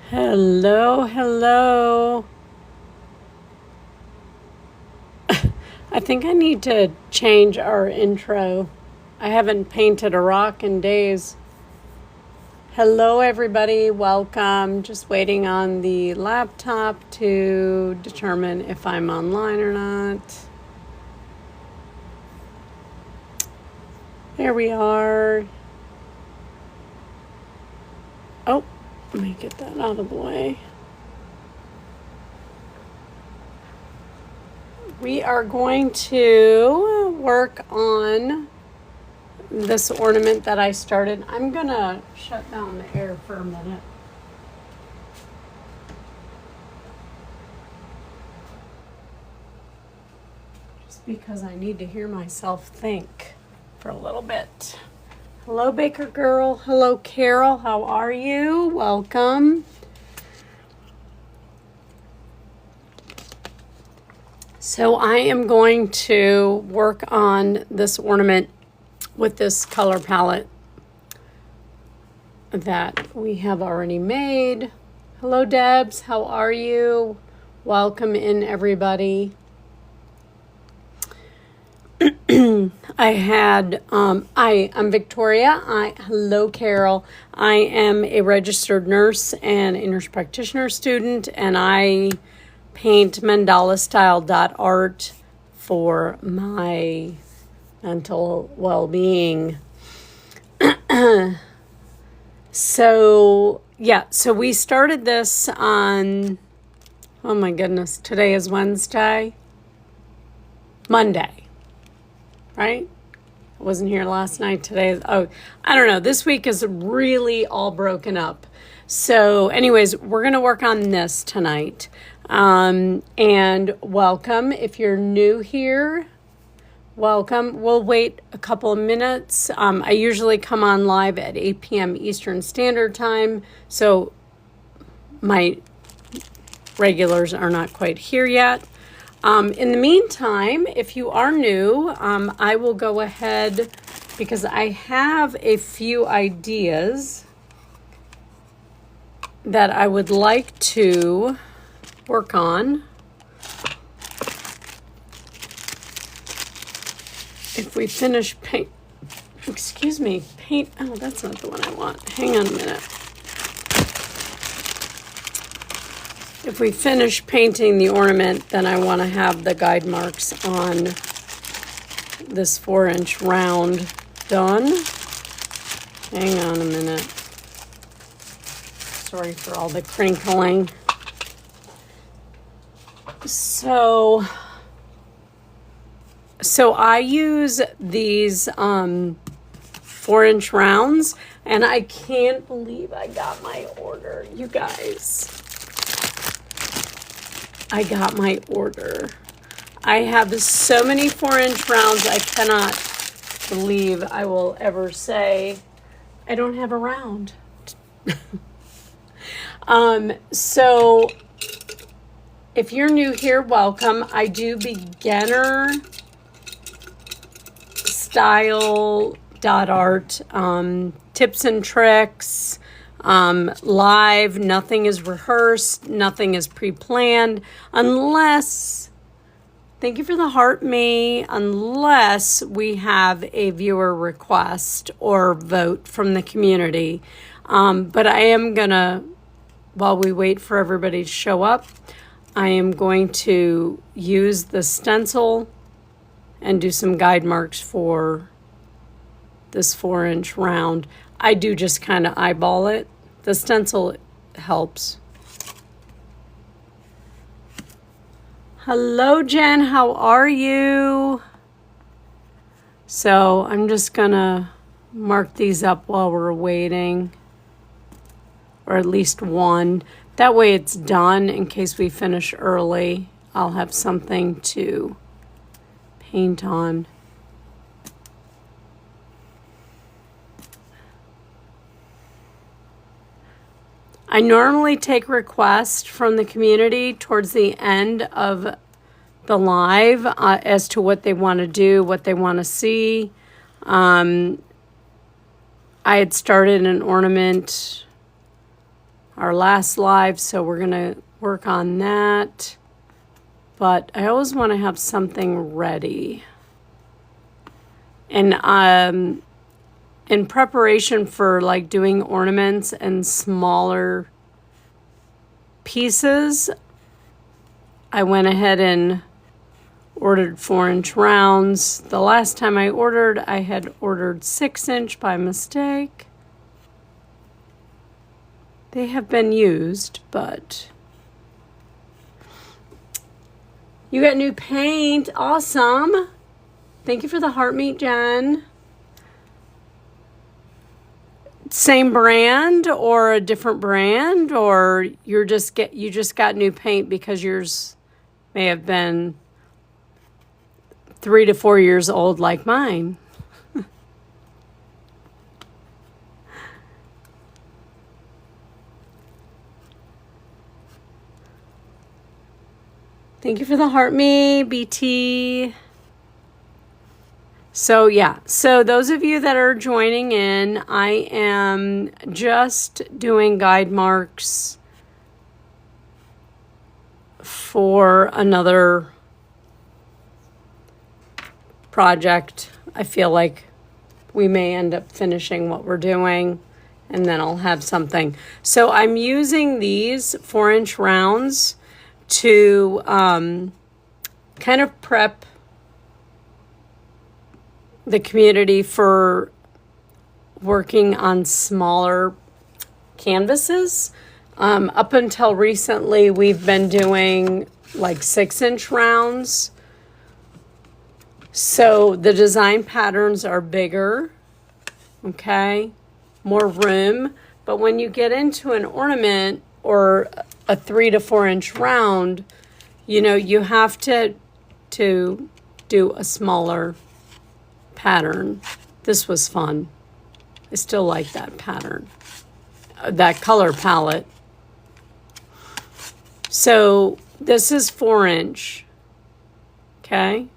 Hello, hello. I think I need to change our intro. I haven't painted a rock in days. Hello, everybody. Welcome. Just waiting on the laptop to determine if I'm online or not. There we are. Oh, let me get that out of the way. We are going to work on this ornament that I started. I'm going to shut down the air for a minute. Just because I need to hear myself think for a little bit. Hello, Baker Girl. Hello, Carol. How are you? Welcome. So I am going to work on this ornament with this color palette that we have already made. Hello, Debs. How are you? Welcome in, everybody. I'm Victoria. Hello, Carol. I am a registered nurse and a nurse practitioner student, and I paint mandala style dot art for my mental well-being. So we started this on, oh my goodness, today is Monday, right? I wasn't here last night. Today, I don't know. This week is really all broken up. So anyways, we're going to work on this tonight. And welcome. If you're new here, welcome. We'll wait a couple of minutes. I usually come on live at 8 p.m. Eastern Standard Time. So my regulars are not quite here yet. In the meantime, if you are new, I will go ahead because I have a few ideas that I would like to work on. If we finish oh, that's not the one I want. Hang on a minute. If we finish painting the ornament, then I want to have the guide marks on this 4-inch round done. Hang on a minute. Sorry for all the crinkling. So I use these 4-inch rounds, and I can't believe I got my order, you guys. I got my order. I have so many 4-inch rounds, I cannot believe I will ever say I don't have a round. So if you're new here, welcome. I do beginner style dot art, tips and tricks, live. Nothing is rehearsed, nothing is pre-planned, unless, thank you for the heart, me, unless we have a viewer request or vote from the community. But I am gonna, while we wait for everybody to show up, I am going to use the stencil and do some guide marks for this 4-inch round. I do just kind of eyeball it. The stencil helps. Hello, Jen. How are you? So I'm just going to mark these up while we're waiting. Or at least one. That way it's done in case we finish early. I'll have something to paint on. I normally take requests from the community towards the end of the live as to what they want to do, what they want to see. I had started an ornament our last live, so we're going to work on that. But I always want to have something ready. And in preparation for like doing ornaments and smaller pieces, I went ahead and ordered 4-inch rounds. The last time I ordered, I had ordered 6-inch by mistake. They have been used, but you got new paint. Awesome. Thank you for the heart meat, Jen. Same brand or a different brand, or you just got new paint because yours may have been 3 to 4 years old like mine. Thank you for the heart me, BT. So yeah, so those of you that are joining in, I am just doing guide marks for another project. I feel like we may end up finishing what we're doing, and then I'll have something. So I'm using these 4-inch rounds to kind of prep the community for working on smaller canvases. Up until recently, we've been doing like 6-inch rounds. So the design patterns are bigger, okay, more room. But when you get into an ornament or a 3 to 4-inch round, you know, you have to do a smaller pattern. This was fun. I still like that pattern, that color palette. So this is 4-inch, okay?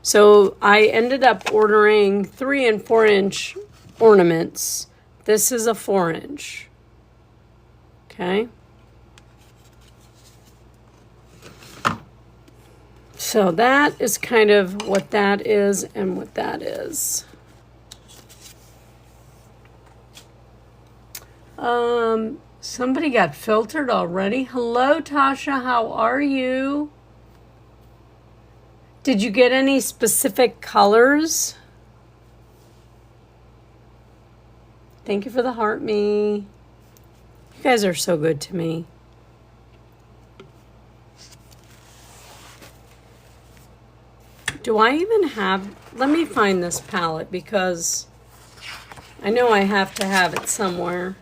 So I ended up ordering 3 and 4-inch ornaments. This is a 4-inch, okay? So that is kind of what that is and what that is. Somebody got filtered already. Hello, Tasha. How are you? Did you get any specific colors? Thank you for the heart me. You guys are so good to me. Do I even have, let me find this palette because I know I have to have it somewhere.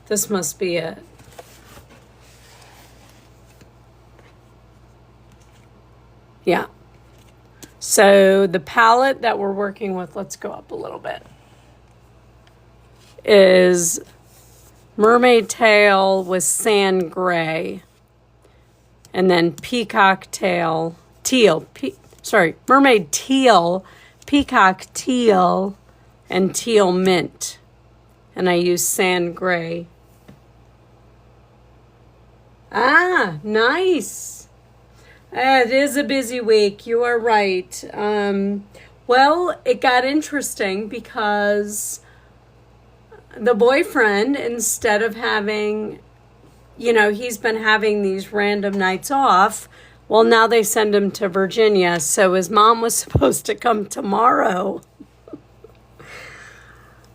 This must be it. Yeah. So the palette that we're working with, let's go up a little bit, is Mermaid Tail with Sand Gray. And then Peacock Tail. Mermaid Teal, Peacock Teal, and Teal Mint. And I use Sand Gray. Ah, nice. It is a busy week. You are right. Well, it got interesting because the boyfriend, instead of having, you know, he's been having these random nights off. Well, now they send him to Virginia. So his mom was supposed to come tomorrow.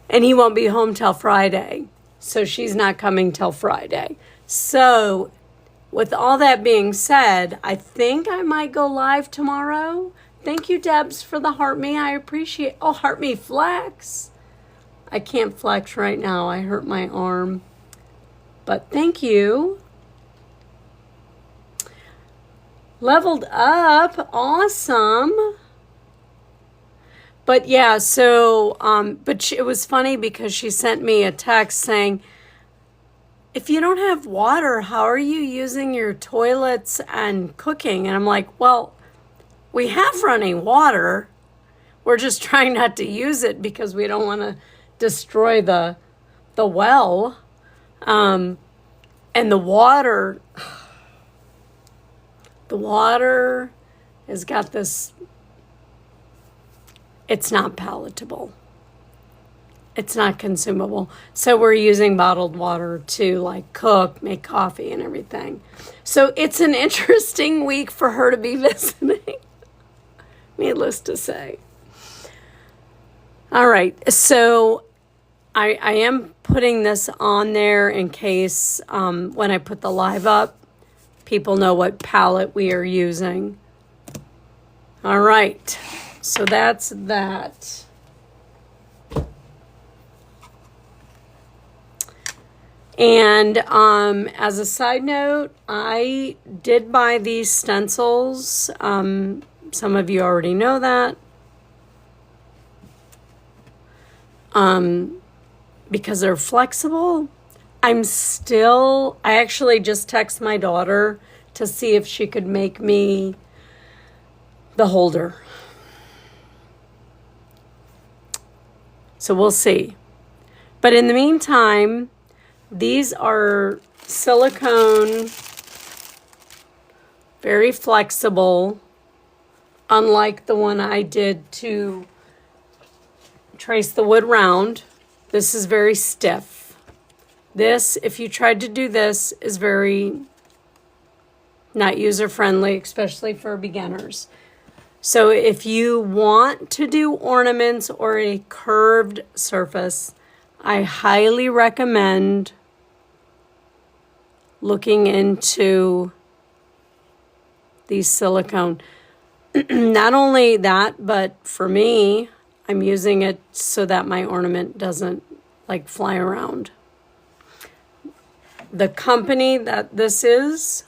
And he won't be home till Friday. So she's not coming till Friday. So with all that being said, I think I might go live tomorrow. Thank you, Debs, for the heart me. I appreciate. Oh, heart me flex. I can't flex right now. I hurt my arm. But thank you. Leveled up. Awesome. But yeah, so, it was funny because she sent me a text saying, if you don't have water, how are you using your toilets and cooking? And I'm like, well, we have running water. We're just trying not to use it because we don't want to destroy the well. And the water has got this, it's not palatable. It's not consumable. So we're using bottled water to like cook, make coffee and everything. So it's an interesting week for her to be visiting, needless to say. All right, so I am putting this on there in case when I put the live up, people know what palette we are using. All right, so that's that. And as a side note, I did buy these stencils. Some of you already know that. Because they're flexible. I actually just texted my daughter to see if she could make me the holder. So we'll see. But in the meantime, these are silicone, very flexible, unlike the one I did to trace the wood round. This is very stiff. This, if you tried to do this, is very not user-friendly, especially for beginners. So if you want to do ornaments or a curved surface, I highly recommend looking into these silicone. Not only that, but for me, I'm using it so that my ornament doesn't like fly around. The company that this is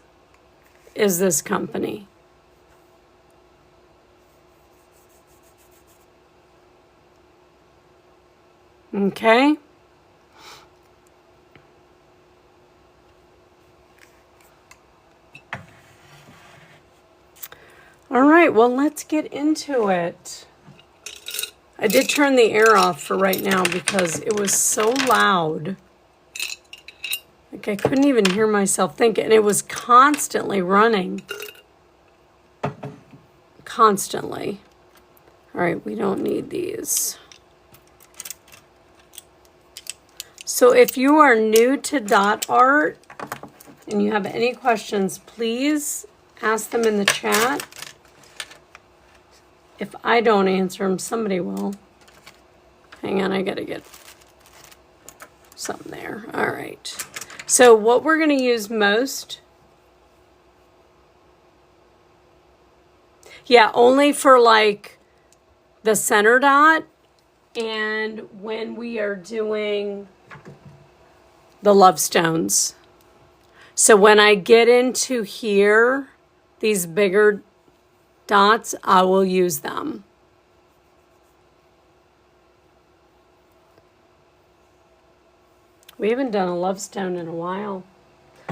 this company. Okay. All right, well, let's get into it. I did turn the air off for right now because it was so loud. Like I couldn't even hear myself think, and it was constantly running. Constantly. All right, we don't need these. So if you are new to dot art and you have any questions, please ask them in the chat. If I don't answer them, somebody will. Hang on, I gotta get something there. All right. So what we're gonna use most, yeah, only for like the center dot and when we are doing the love stones. So when I get into here, these bigger dots, I will use them. We haven't done a love stone in a while.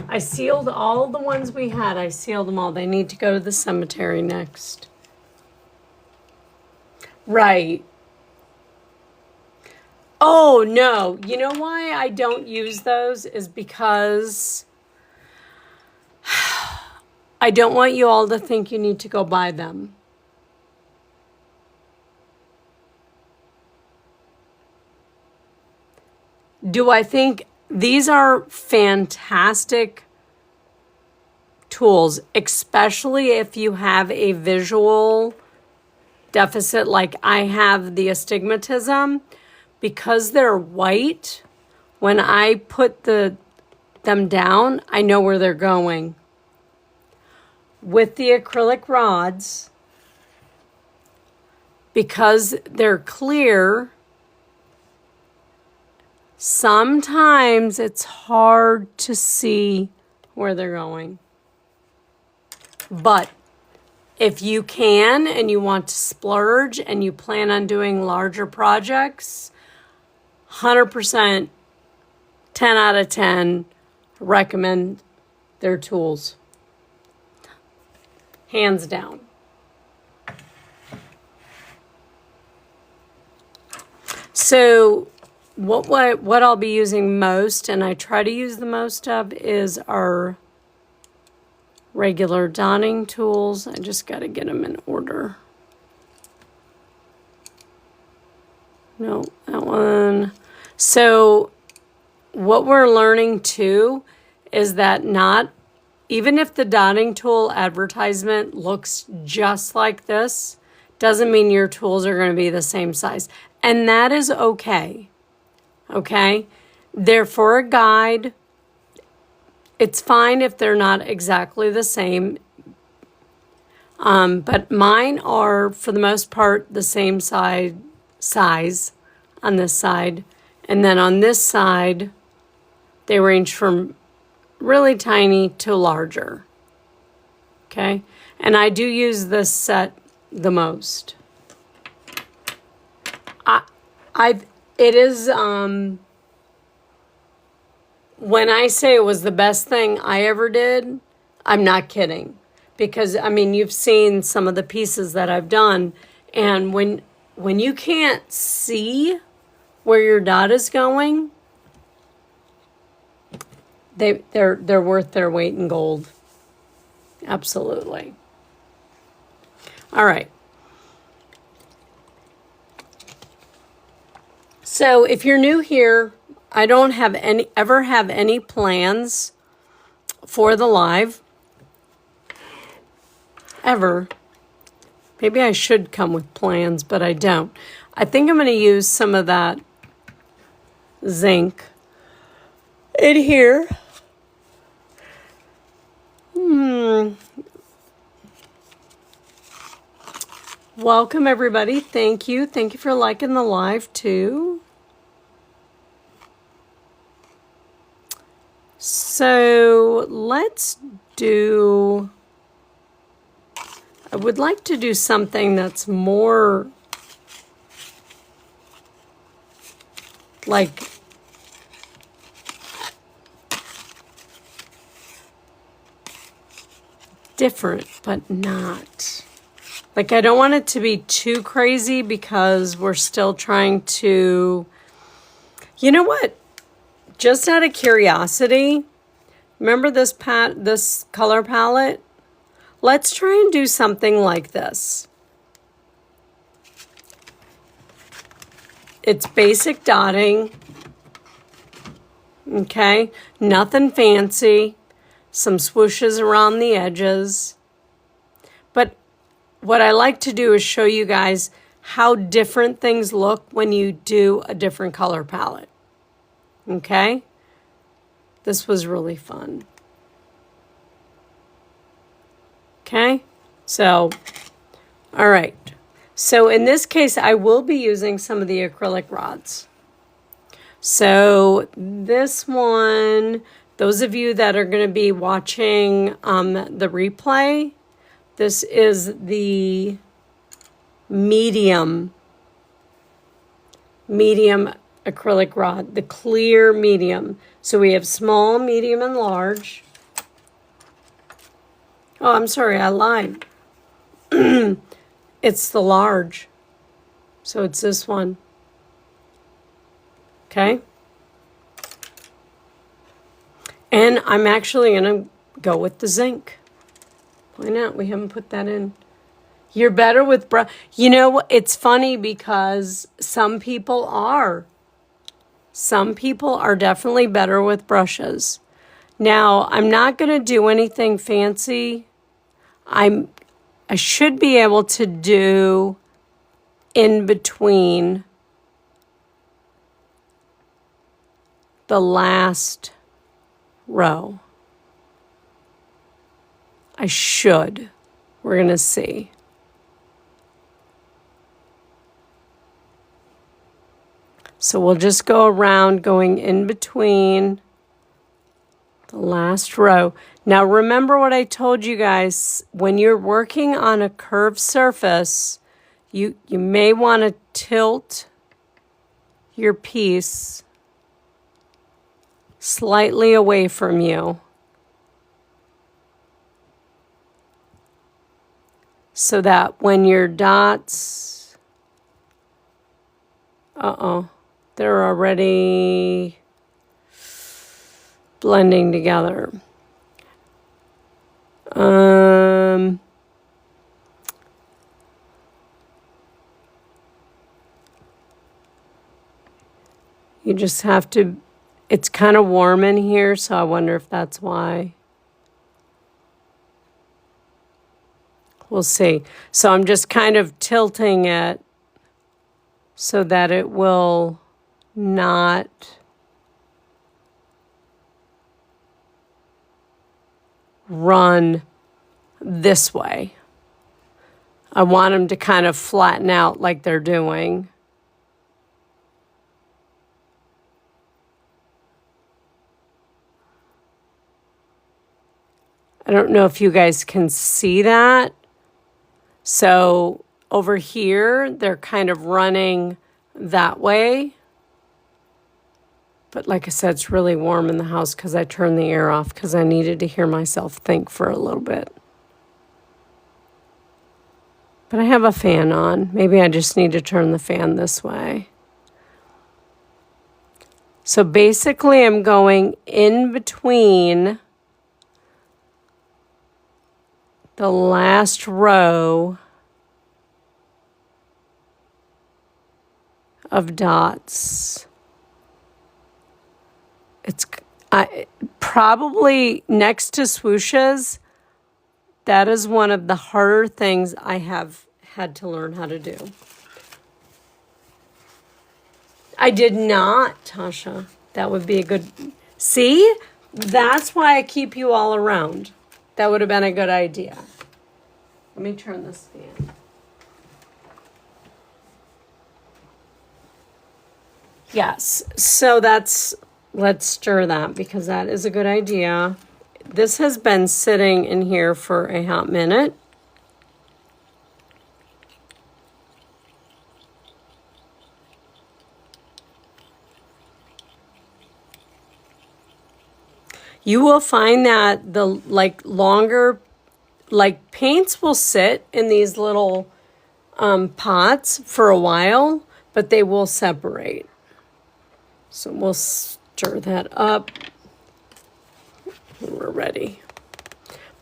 I sealed all the ones we had. I sealed them all. They need to go to the cemetery next. Right. Oh, no. You know why I don't use those is because I don't want you all to think you need to go buy them. Do I think these are fantastic tools, especially if you have a visual deficit like I have the astigmatism, because they're white. When I put them down, I know where they're going. With the acrylic rods, because they're clear, sometimes it's hard to see where they're going. But if you can and you want to splurge and you plan on doing larger projects, 100%, 10 out of 10, recommend their tools. Hands down. So what I'll be using most, and I try to use the most of, is our regular dotting tools. I just got to get them in order. No, that one. So what we're learning too is that even if the dotting tool advertisement looks just like this, doesn't mean your tools are going to be the same size. And that is okay. Okay? They're for a guide. It's fine if they're not exactly the same. But mine are, for the most part, the same size on this side. And then on this side, they range from really tiny to larger. Okay? And I do use this set the most. It is, when I say it was the best thing I ever did, I'm not kidding. Because, I mean, you've seen some of the pieces that I've done, and when you can't see where your dot is going, they're worth their weight in gold. Absolutely. All right. So if you're new here, I don't ever have any plans for the live. Ever. Maybe I should come with plans, but I don't. I think I'm going to use some of that zinc in here. Welcome, everybody. Thank you. Thank you for liking the live, too. So let's do... I would like to do something that's more like different, but not. Like, I don't want it to be too crazy because we're still trying to, you know what? Just out of curiosity, remember this color palette? Let's try and do something like this. It's basic dotting. Okay, nothing fancy. Some swooshes around the edges. But what I like to do is show you guys how different things look when you do a different color palette. Okay? This was really fun. Okay? So, all right. So in this case, I will be using some of the acrylic rods. So this one, those of you that are going to be watching the replay, this is the medium acrylic rod, the clear medium. So we have small, medium, and large. Oh, I'm sorry, I lied. It's the large. So it's this one. Okay? And I'm actually going to go with the zinc. Why not? We haven't put that in. You're better with brush. You know, it's funny because some people are. Some people are definitely better with brushes. Now, I'm not going to do anything fancy. I should be able to do in between the last row. I should. We're going to see. So we'll just go around going in between the last row. Now remember what I told you guys, when you're working on a curved surface, you may want to tilt your piece slightly away from you so that when your dots, they're already blending together. You just have to, it's kind of warm in here, so I wonder if that's why. We'll see. So I'm just kind of tilting it so that it will not run this way. I want them to kind of flatten out like they're doing. I don't know if you guys can see that. So over here, they're kind of running that way. But like I said, it's really warm in the house because I turned the air off because I needed to hear myself think for a little bit. But I have a fan on. Maybe I just need to turn the fan this way. So basically, I'm going in between the last row of dots. It's probably next to swooshes, that is one of the harder things I have had to learn how to do. I did not, Tasha. That would be a good... See? That's why I keep you all around. That would have been a good idea. Let me turn this fan. Yes, so that's... Let's stir that because that is a good idea. This has been sitting in here for a hot minute. You will find that the longer paints will sit in these little pots for a while, but they will separate. So we'll stir that up when we're ready.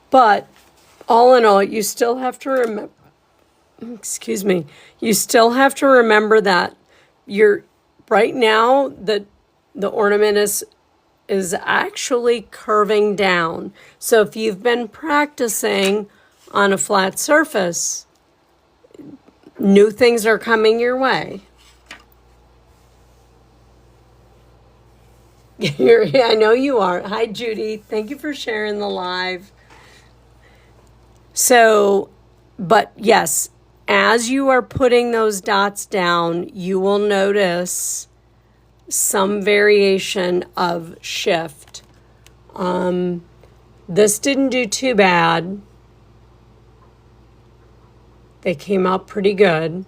But all in all, you still have to remember, excuse me, you still have to remember that you're right now the ornament is actually curving down. So if you've been practicing on a flat surface, new things are coming your way. I know you are. Hi, Judy. Thank you for sharing the live. So, but yes, as you are putting those dots down, you will notice some variation of shift. This didn't do too bad. They came out pretty good.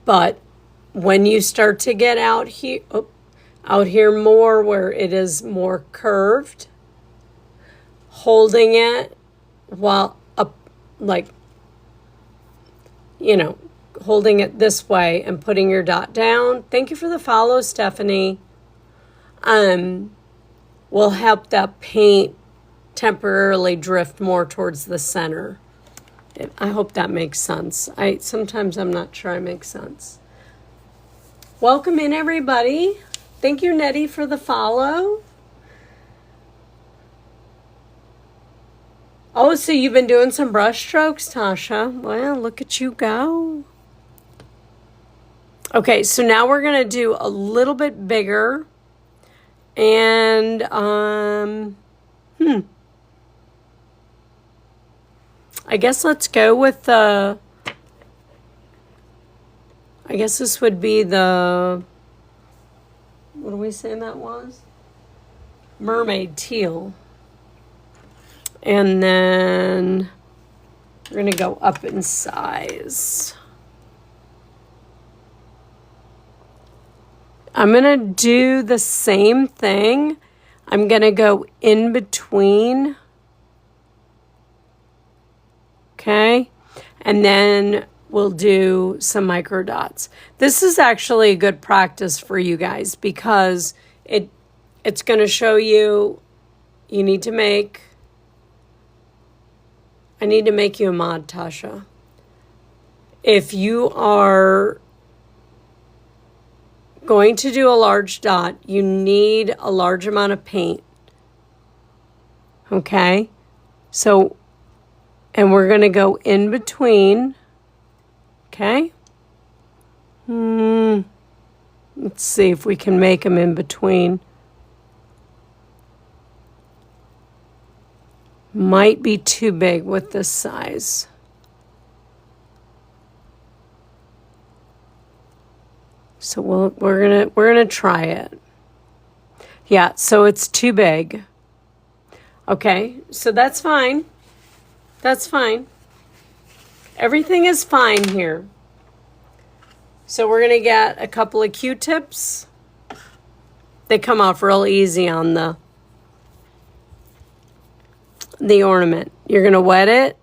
But when you start to get out here more where it is more curved, holding it while up, holding it this way and putting your dot down. Thank you for the follow, Stephanie. Will help that paint temporarily drift more towards the center. I hope that makes sense. Sometimes I'm not sure I make sense. Welcome in, everybody. Thank you, Nettie, for the follow. Oh, so you've been doing some brush strokes, Tasha. Well, look at you go. Okay, so now we're going to do a little bit bigger. And, I guess let's go with the... I guess this would be the, what are we saying that was? Mermaid teal. And then we're going to go up in size. I'm going to do the same thing. I'm going to go in between. Okay. And then we'll do some micro dots. This is actually a good practice for you guys because it's going to show you, I need to make you a mod, Tasha. If you are going to do a large dot, you need a large amount of paint. Okay? So, and we're going to go in between. Okay? Let's see if we can make them in between. Might be too big with this size. So we're gonna try it. Yeah, so it's too big. Okay, so that's fine. That's fine. Everything is fine here. So we're gonna get a couple of Q-tips. They come off real easy on the ornament. You're gonna wet it,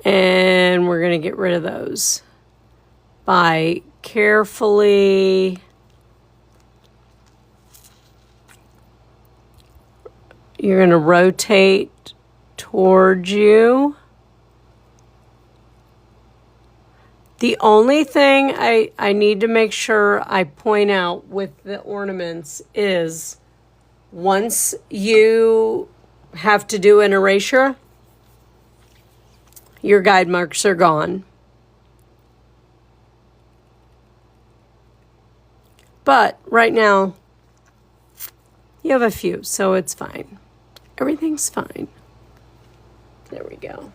and we're gonna get rid of those by carefully you're going to rotate towards you. The only thing I need to make sure I point out with the ornaments is once you have to do an erasure, your guide marks are gone. But right now, you have a few, so it's fine. Everything's fine. There we go.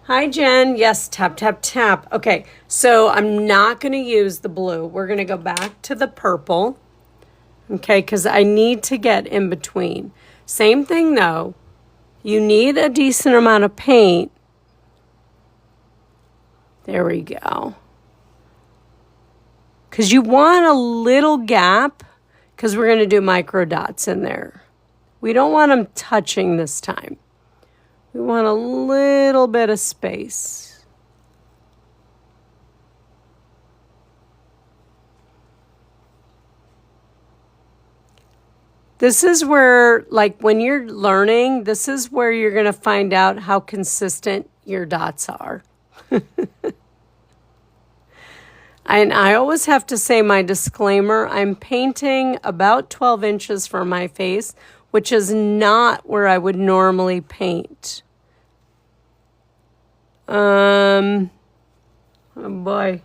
Hi, Jen. Yes, tap, tap, tap. Okay, so I'm not going to use the blue. We're going to go back to the purple, okay, because I need to get in between. Same thing, though. You need a decent amount of paint. There we go. Because you want a little gap, because we're going to do micro dots in there. We don't want them touching this time. We want a little bit of space. This is where, like, when you're learning, this is where you're going to find out how consistent your dots are. And I always have to say my disclaimer, I'm painting about 12 inches from my face, which is not where I would normally paint. Oh boy.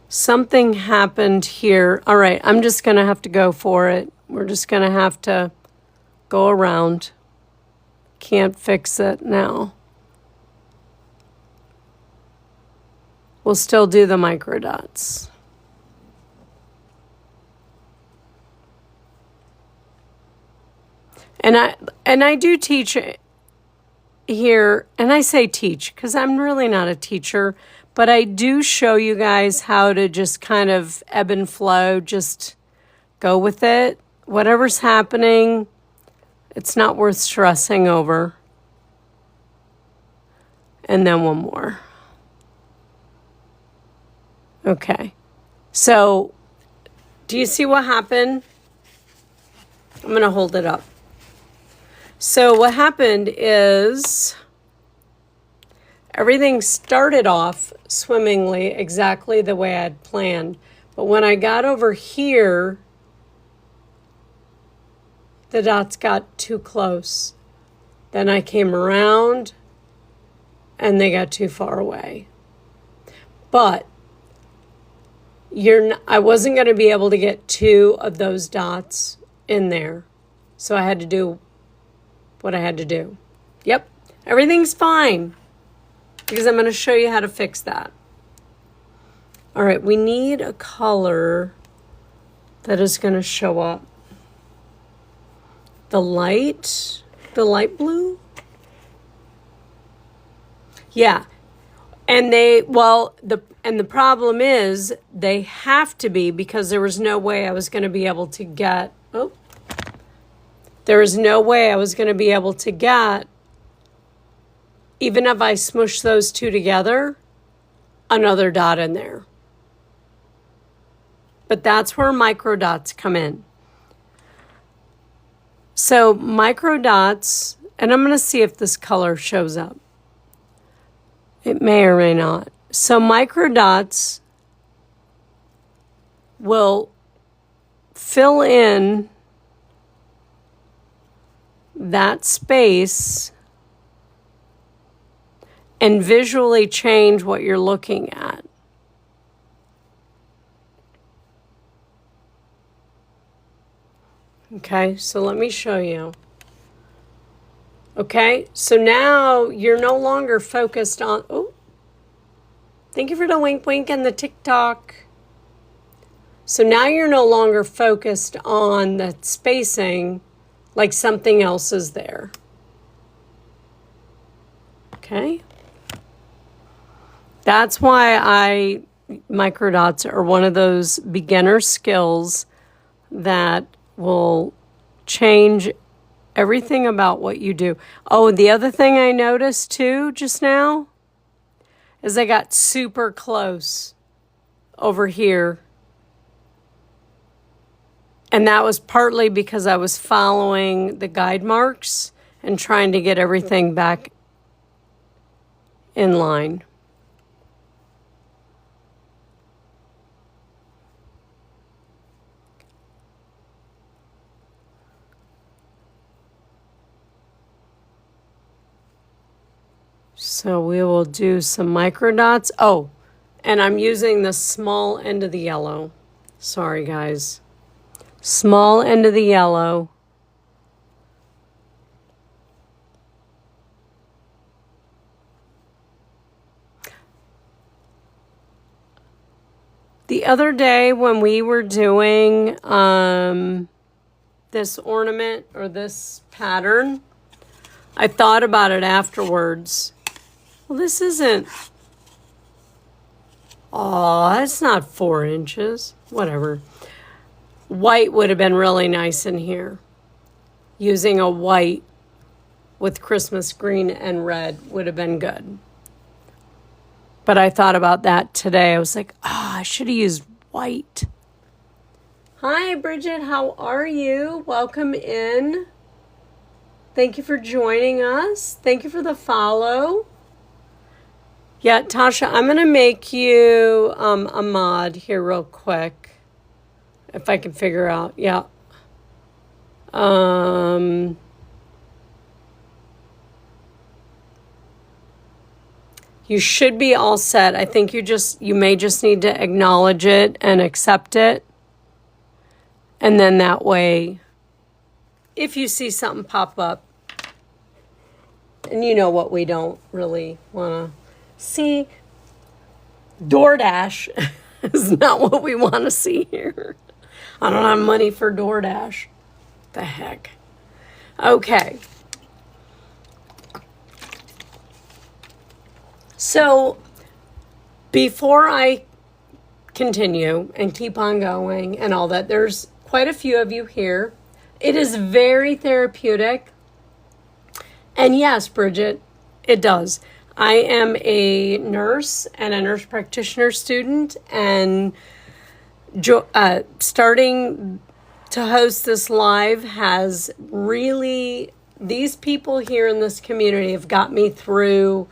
Something happened here. All right, I'm just going to have to go for it. We're just going to have to go around. Can't fix it now. We'll still do the micro dots. And I do teach here, and I say teach because I'm really not a teacher, but I do show you guys how to just kind of ebb and flow, just go with it. Whatever's happening, it's not worth stressing over. And then one more. Okay, so do you see what happened? I'm going to hold it up. So what happened is everything started off swimmingly exactly the way I'd planned. But when I got over here, the dots got too close. Then I came around and they got too far away. But I wasn't going to be able to get two of those dots in there. So I had to do what I had to do. Yep, everything's fine because I'm going to show you how to fix that. All right, we need a color that is going to show up. The light blue? Yeah. And the problem is they have to be, because there was no way I was going to be able to get, there was no way I was going to be able to get, even if I smush those two together, another dot in there. But that's where micro dots come in. So micro dots, and I'm going to see if this color shows up. It may or may not. So micro dots will fill in that space and visually change what you're looking at. Okay, so let me show you. Okay, so now you're no longer focused on, thank you for the wink wink and the TikTok. So now you're no longer focused on the spacing like something else is there. Okay. That's why microdots are one of those beginner skills that will change everything about what you do. Oh, the other thing I noticed too just now is I got super close over here. And that was partly because I was following the guide marks and trying to get everything back in line. So we will do some micro dots. Oh, and I'm using the small end of the yellow. Sorry, guys. Small end of the yellow. The other day when we were doing this ornament or this pattern, I thought about it afterwards. Well, this isn't, it's not 4 inches. Whatever. White would have been really nice in here. Using a white with Christmas green and red would have been good. But I thought about that today. I was like, I should have used white. Hi, Bridget. How are you? Welcome in. Thank you for joining us. Thank you for the follow. Yeah, Tasha, I'm going to make you a mod here real quick. If I can figure out. Yeah. You should be all set. I think you may just need to acknowledge it and accept it. And then that way, if you see something pop up, and you know what we don't really want to see, DoorDash is not what we want to see here. I don't have money for DoorDash. The heck. Okay. So before I continue and keep on going and all that, there's quite a few of you here. It is very therapeutic. And yes, Bridget, it does. I am a nurse and a nurse practitioner student, and starting to host this live has really, these people here in this community have got me through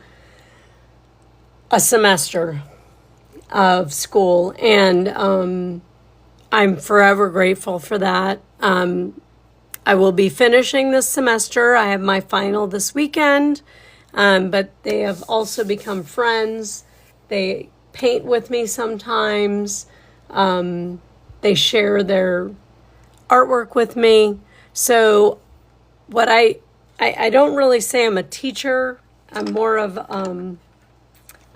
a semester of school, and I'm forever grateful for that. I will be finishing this semester. I have my final this weekend, but they have also become friends. They paint with me sometimes. They share their artwork with me. So what I don't really say I'm a teacher. I'm more of,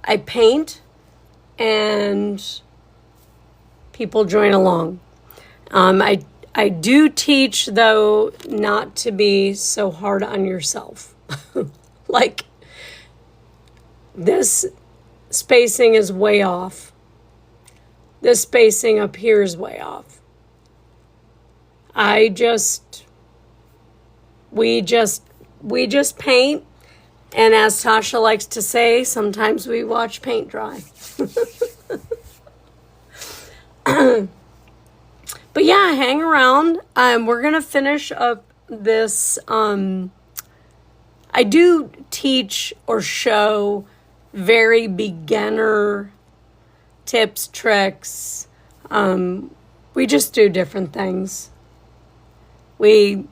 I paint and people join along. I do teach, though, not to be so hard on yourself. Like, this spacing is way off. This spacing up here is way off. We just paint, and as Tasha likes to say, sometimes we watch paint dry. But yeah, hang around. We're gonna finish up this. I do teach or show very beginner tips, tricks. We just do different things.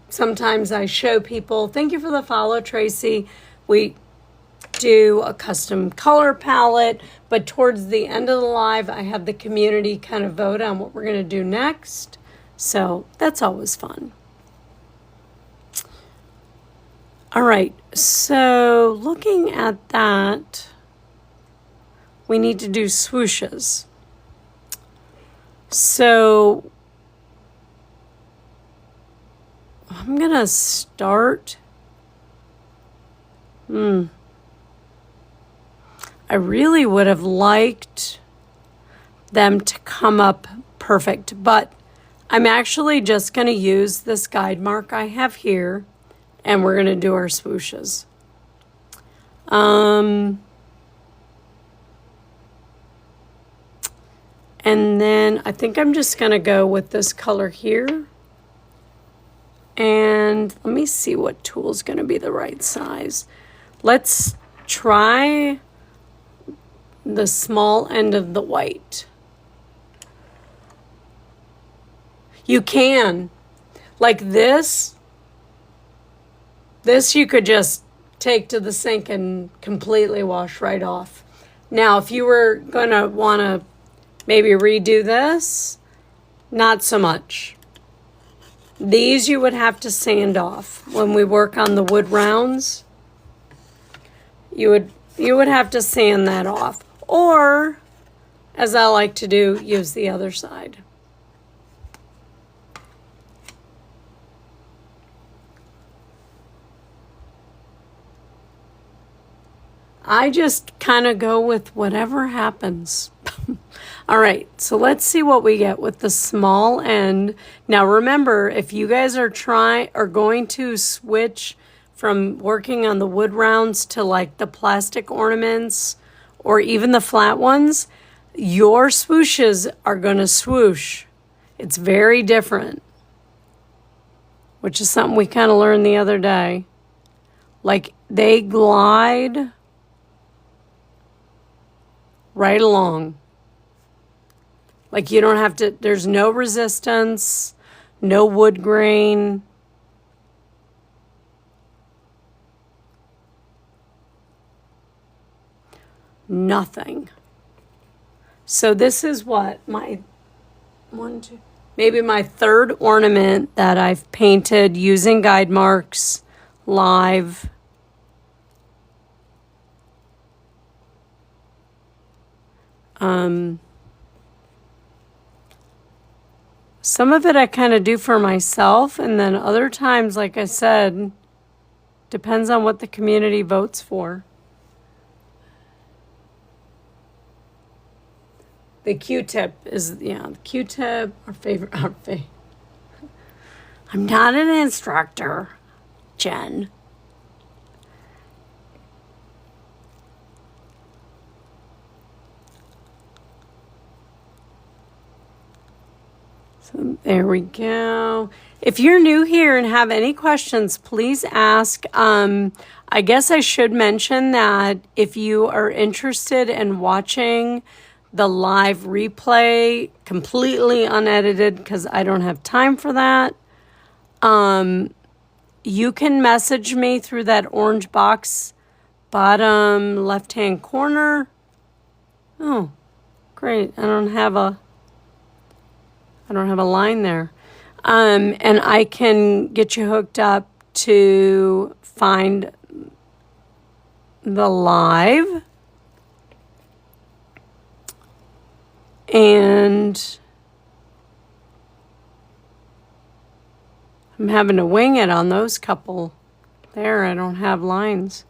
Sometimes I show people, thank you for the follow, Tracy. We do a custom color palette, but towards the end of the live, I have the community kind of vote on what we're going to do next. So that's always fun. All right, so looking at that, we need to do swooshes. So I'm going to start. I really would have liked them to come up perfect, but I'm actually just going to use this guide mark I have here, and we're going to do our swooshes. And then I think I'm just going to go with this color here. And let me see what tool is going to be the right size. Let's try the small end of the white. You can, like this you could just take to the sink and completely wash right off. Now, if you were going to want to maybe redo this, not so much. These you would have to sand off. When we work on the wood rounds, you would have to sand that off. Or, as I like to do, use the other side. I just kind of go with whatever happens. All right, so let's see what we get with the small end. Now remember, if you guys are going to switch from working on the wood rounds to like the plastic ornaments or even the flat ones, your swooshes are going to swoosh. It's very different, which is something we kind of learned the other day. Like they glide right along. Like you don't have to, there's no resistance, no wood grain. Nothing. So this is what, maybe my third ornament that I've painted using guide marks live. Some of it I kind of do for myself, and then other times, like I said, depends on what the community votes for. The Q-tip is, the Q-tip, our favorite. I'm not an instructor, Jen. So there we go. If you're new here and have any questions, please ask. I guess I should mention that if you are interested in watching the live replay completely unedited, because I don't have time for that, you can message me through that orange box bottom left-hand corner. Oh, great. I don't have a line there. And I can get you hooked up to find the live. And I'm having to wing it on those couple there. I don't have lines.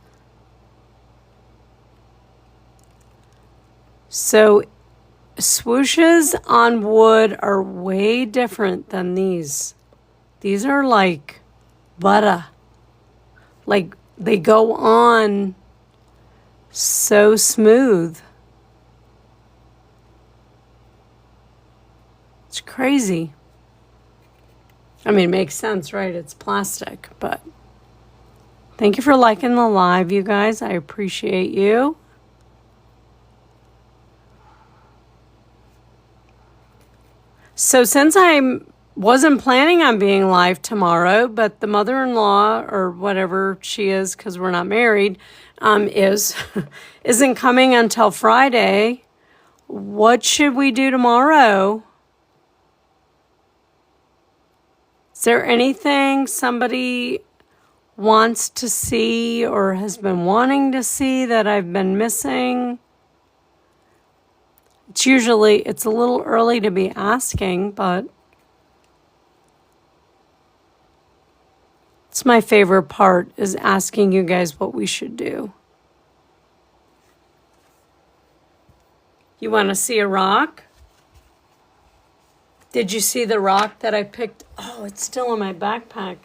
So swooshes on wood are way different than these. These are like butter. Like they go on so smooth. It's crazy. I mean, it makes sense, right? It's plastic, but thank you for liking the live, you guys. I appreciate you. So since I wasn't planning on being live tomorrow, but the mother-in-law or whatever she is, because we're not married, isn't coming until Friday, what should we do tomorrow? Is there anything somebody wants to see or has been wanting to see that I've been missing? It's a little early to be asking, but it's my favorite part, is asking you guys what we should do. You want to see a rock? Did you see the rock that I picked? Oh, it's still in my backpack.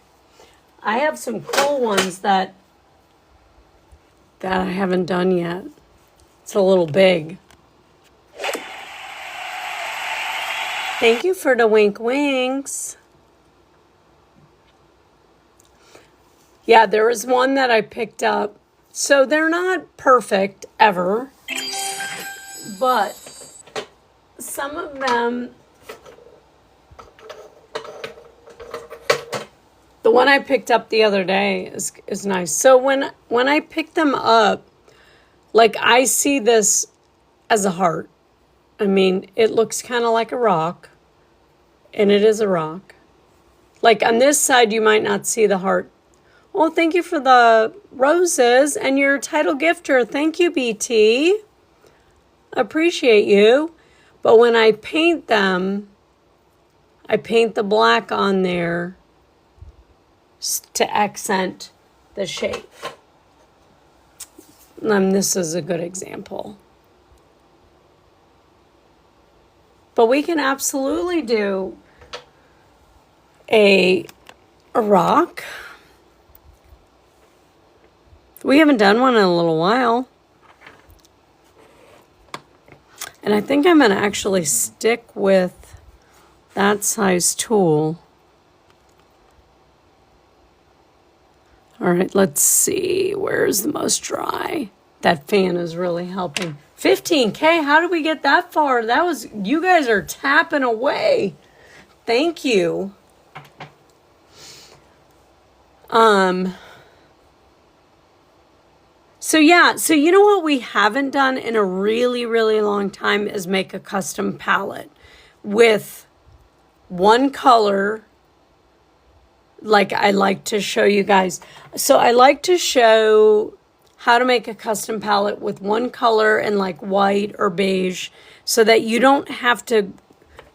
I have some cool ones that I haven't done yet. It's a little big. Thank you for the wink winks. Yeah, there was one that I picked up. So they're not perfect ever, but some of them, the one I picked up the other day is nice. So when I pick them up, like I see this as a heart. I mean, it looks kind of like a rock, and it is a rock. Like on this side, you might not see the heart. Well, thank you for the roses and your title gifter. Thank you, BT. Appreciate you. But when I paint them, I paint the black on there to accent the shape. And this is a good example. But we can absolutely do a rock. We haven't done one in a little while. And I think I'm going to actually stick with that size tool. All right, let's see. Where's the most dry? That fan is really helping. 15K, how did we get that far? You guys are tapping away. Thank you. So you know what we haven't done in a really, really long time is make a custom palette with one color. Like I like to show you guys. So I like to show how to make a custom palette with one color and like white or beige, so that you don't have to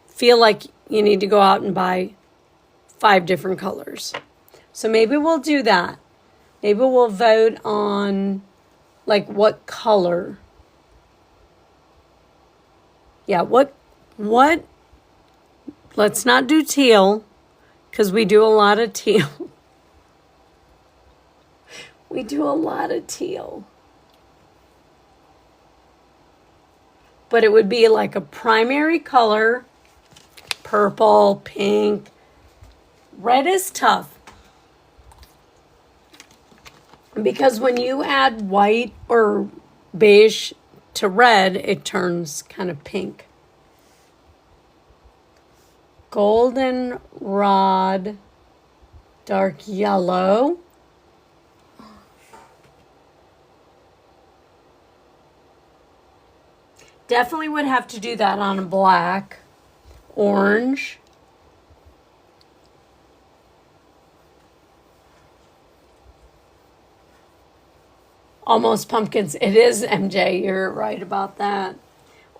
feel like you need to go out and buy 5 different colors. So maybe we'll do that. Maybe we'll vote on like what color. Yeah, what, let's not do teal, because we do a lot of teal. We do a lot of teal. But it would be like a primary color, purple, pink. Red is tough. Because when you add white or beige to red, it turns kind of pink. Goldenrod, dark yellow. Definitely would have to do that on a black. Orange. Almost pumpkins. It is, MJ. You're right about that.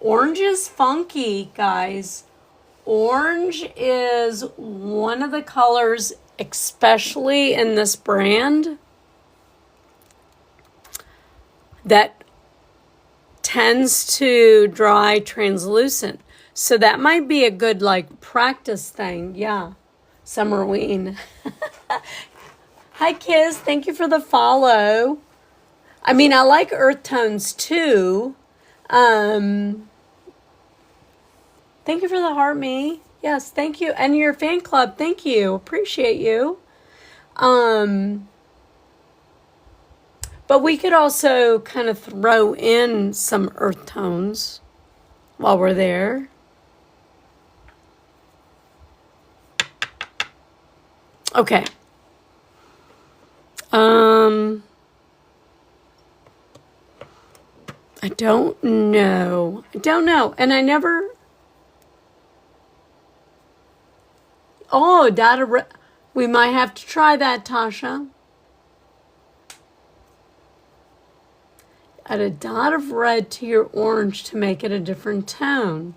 Orange is funky, guys. Orange is one of the colors, especially in this brand, that tends to dry translucent. So that might be a good like practice thing. Yeah. Summerween. Hi, Kiz. Thank you for the follow. I mean, I like earth tones too. Thank you for the heart, me. Yes, thank you. And your fan club, thank you. Appreciate you. But we could also kind of throw in some earth tones while we're there. Okay. I don't know. And I never... Oh, we might have to try that, Tasha. Add a dot of red to your orange to make it a different tone.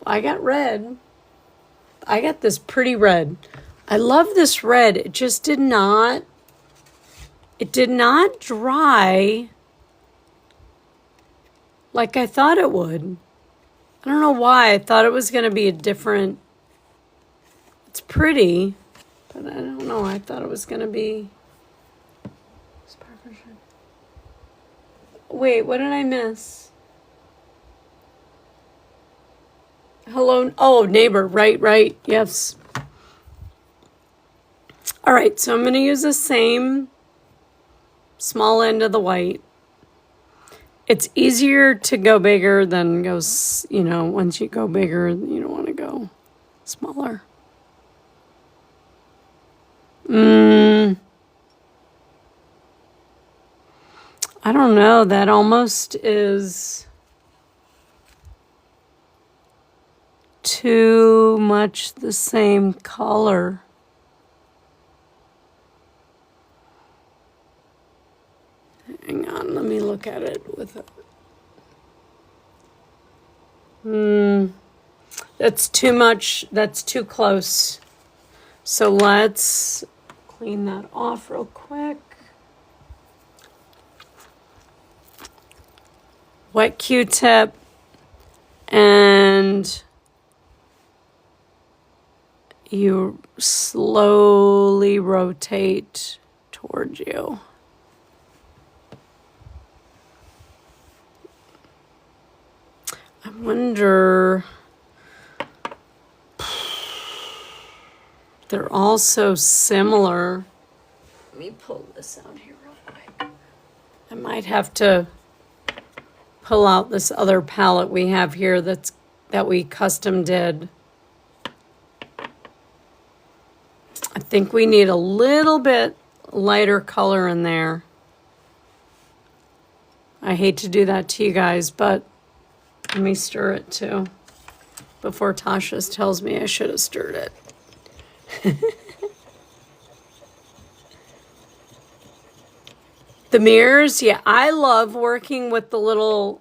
I got red. I got this pretty red. I love this red. It just did not dry like I thought it would. I don't know why. I thought it was going to be a different... It's pretty, but I don't know. I thought it was going to be... Wait, what did I miss? Hello? Oh, neighbor. Right. Yes. All right, so I'm going to use the same small end of the white. It's easier to go bigger than goes, once you go bigger, you don't want to go smaller. I don't know. That almost is too much the same color. Hang on, let me look at it with a... That's too much. That's too close. So let's clean that off real quick. Wet Q-tip and you slowly rotate towards you. I wonder, they're all so similar. Let me pull this out here real quick. I might have to pull out this other palette we have here that we custom did. I think we need a little bit lighter color in there. I hate to do that to you guys, but let me stir it too before Tasha tells me I should have stirred it. The mirrors, yeah, I love working with the little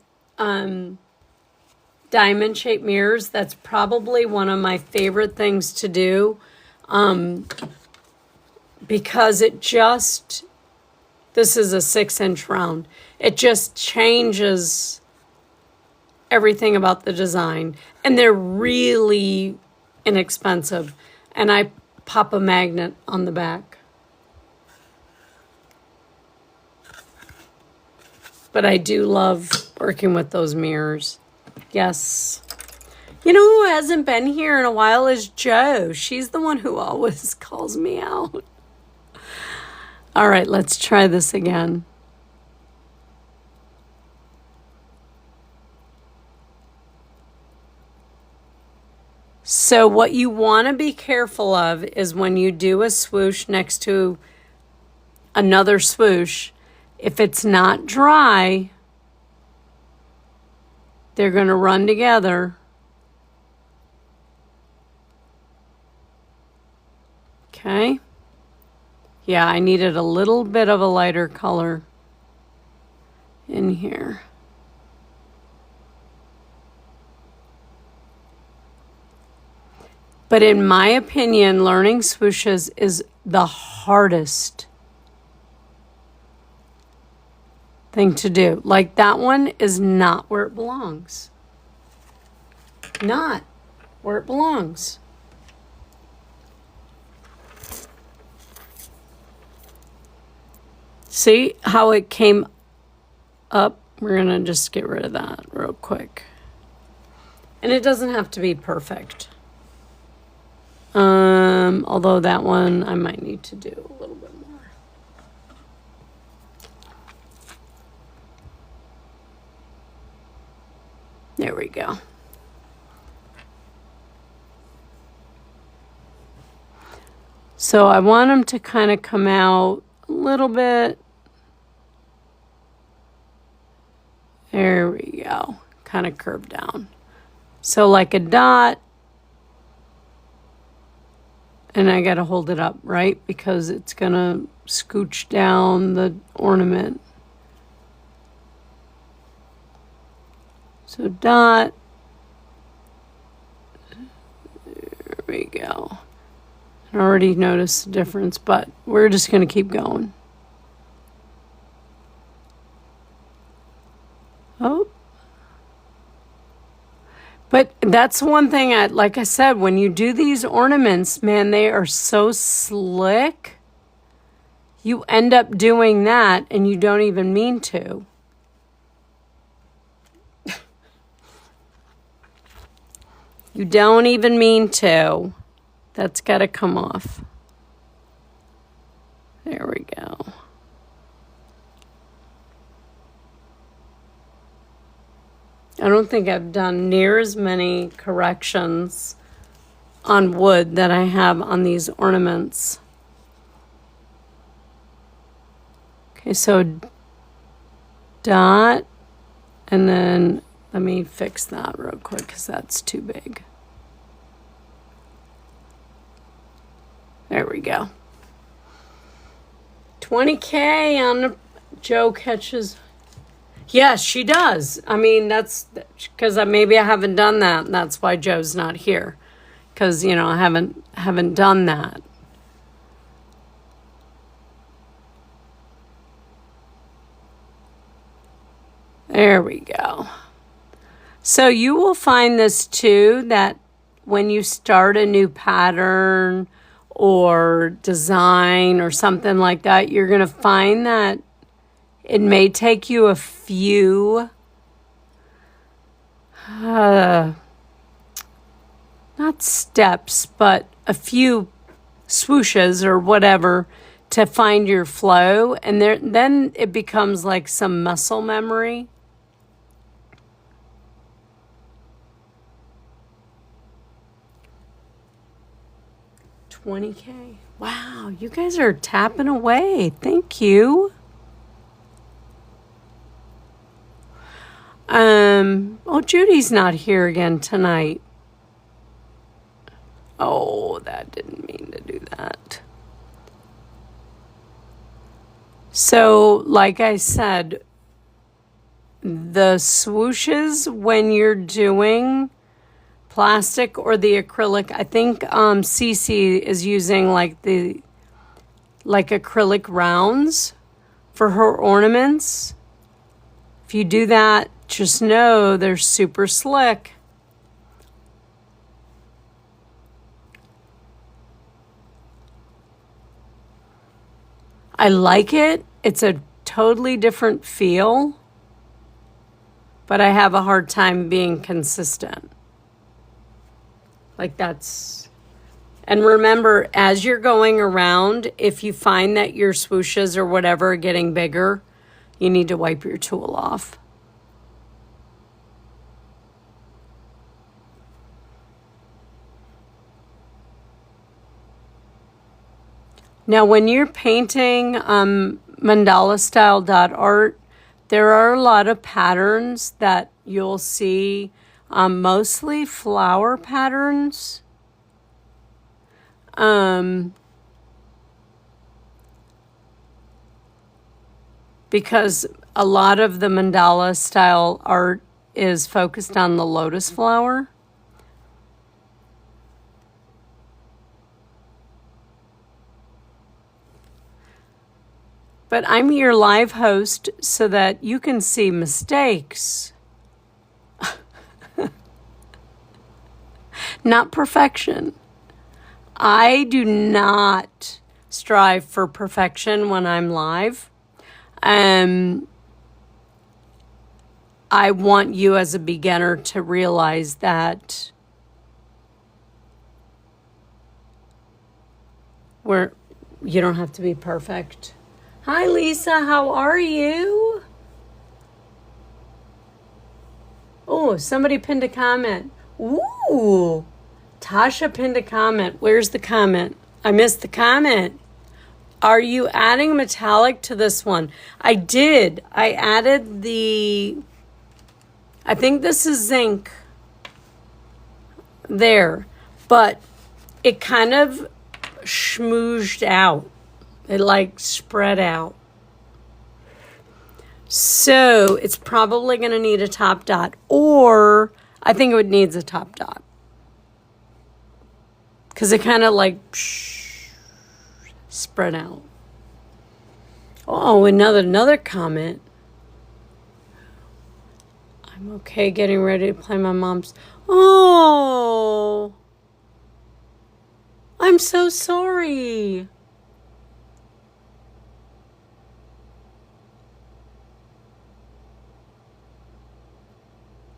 diamond-shaped mirrors. That's probably one of my favorite things to do because this is a 6-inch round. It just changes everything about the design. And they're really inexpensive. And I pop a magnet on the back. But I do love working with those mirrors. Yes. You know who hasn't been here in a while is Jo. She's the one who always calls me out. All right, let's try this again. So what you want to be careful of is when you do a swoosh next to another swoosh, if it's not dry, they're going to run together. Okay. Yeah, I needed a little bit of a lighter color in here. But in my opinion, learning swooshes is the hardest. thing to do. Like that one is not where it belongs. Not where it belongs. See how it came up? We're going to just get rid of that real quick. And it doesn't have to be perfect. Although that one I might need to do a little bit more. There we go. So I want them to kind of come out a little bit. There we go. Kind of curve down. So like a dot. And I got to hold it up, right? Because it's going to scooch down the ornament. So dot. There we go. I already noticed the difference, but we're just going to keep going. Oh. But that's one thing, like I said, when you do these ornaments, man, they are so slick. You end up doing that and you don't even mean to. You don't even mean to. That's got to come off. There we go. I don't think I've done near as many corrections on wood that I have on these ornaments. Okay, so dot, and then let me fix that real quick because that's too big. There we go. 20K on the Joe catches. Yes, she does. I mean, that's because maybe I haven't done that, and that's why Joe's not here. Because, you know, I haven't done that. There we go. So you will find this too, that when you start a new pattern or design or something like that, you're going to find that it may take you a few, not steps, but a few swooshes or whatever to find your flow. And then it becomes like some muscle memory. $20K. Wow, you guys are tapping away. Thank you. Oh, Judy's not here again tonight. Oh, that didn't mean to do that. So, like I said, the swooshes when you're doing plastic or the acrylic, I think Cece is using like acrylic rounds for her ornaments. If you do that, just know they're super slick. I like it. It's a totally different feel, but I have a hard time being consistent. Like that's, and remember, as you're going around, if you find that your swooshes or whatever are getting bigger, you need to wipe your tool off. Now, when you're painting mandala style dot art, there are a lot of patterns that you'll see, mostly flower patterns. Because a lot of the mandala style art is focused on the lotus flower. But I'm your live host so that you can see mistakes, not perfection. I do not strive for perfection when I'm live. I want you as a beginner to realize that you don't have to be perfect. Hi, Lisa. How are you? Oh, somebody pinned a comment. Ooh, Tasha pinned a comment. Where's the comment? I missed the comment. Are you adding metallic to this one? I did. I added I think this is zinc there, but it kind of schmoozed out. It like spread out. So it's probably going to need a top dot, or I think it needs a top dot because it kind of like spread out. Oh, another comment. I'm okay getting ready to play my mom's. Oh, I'm so sorry.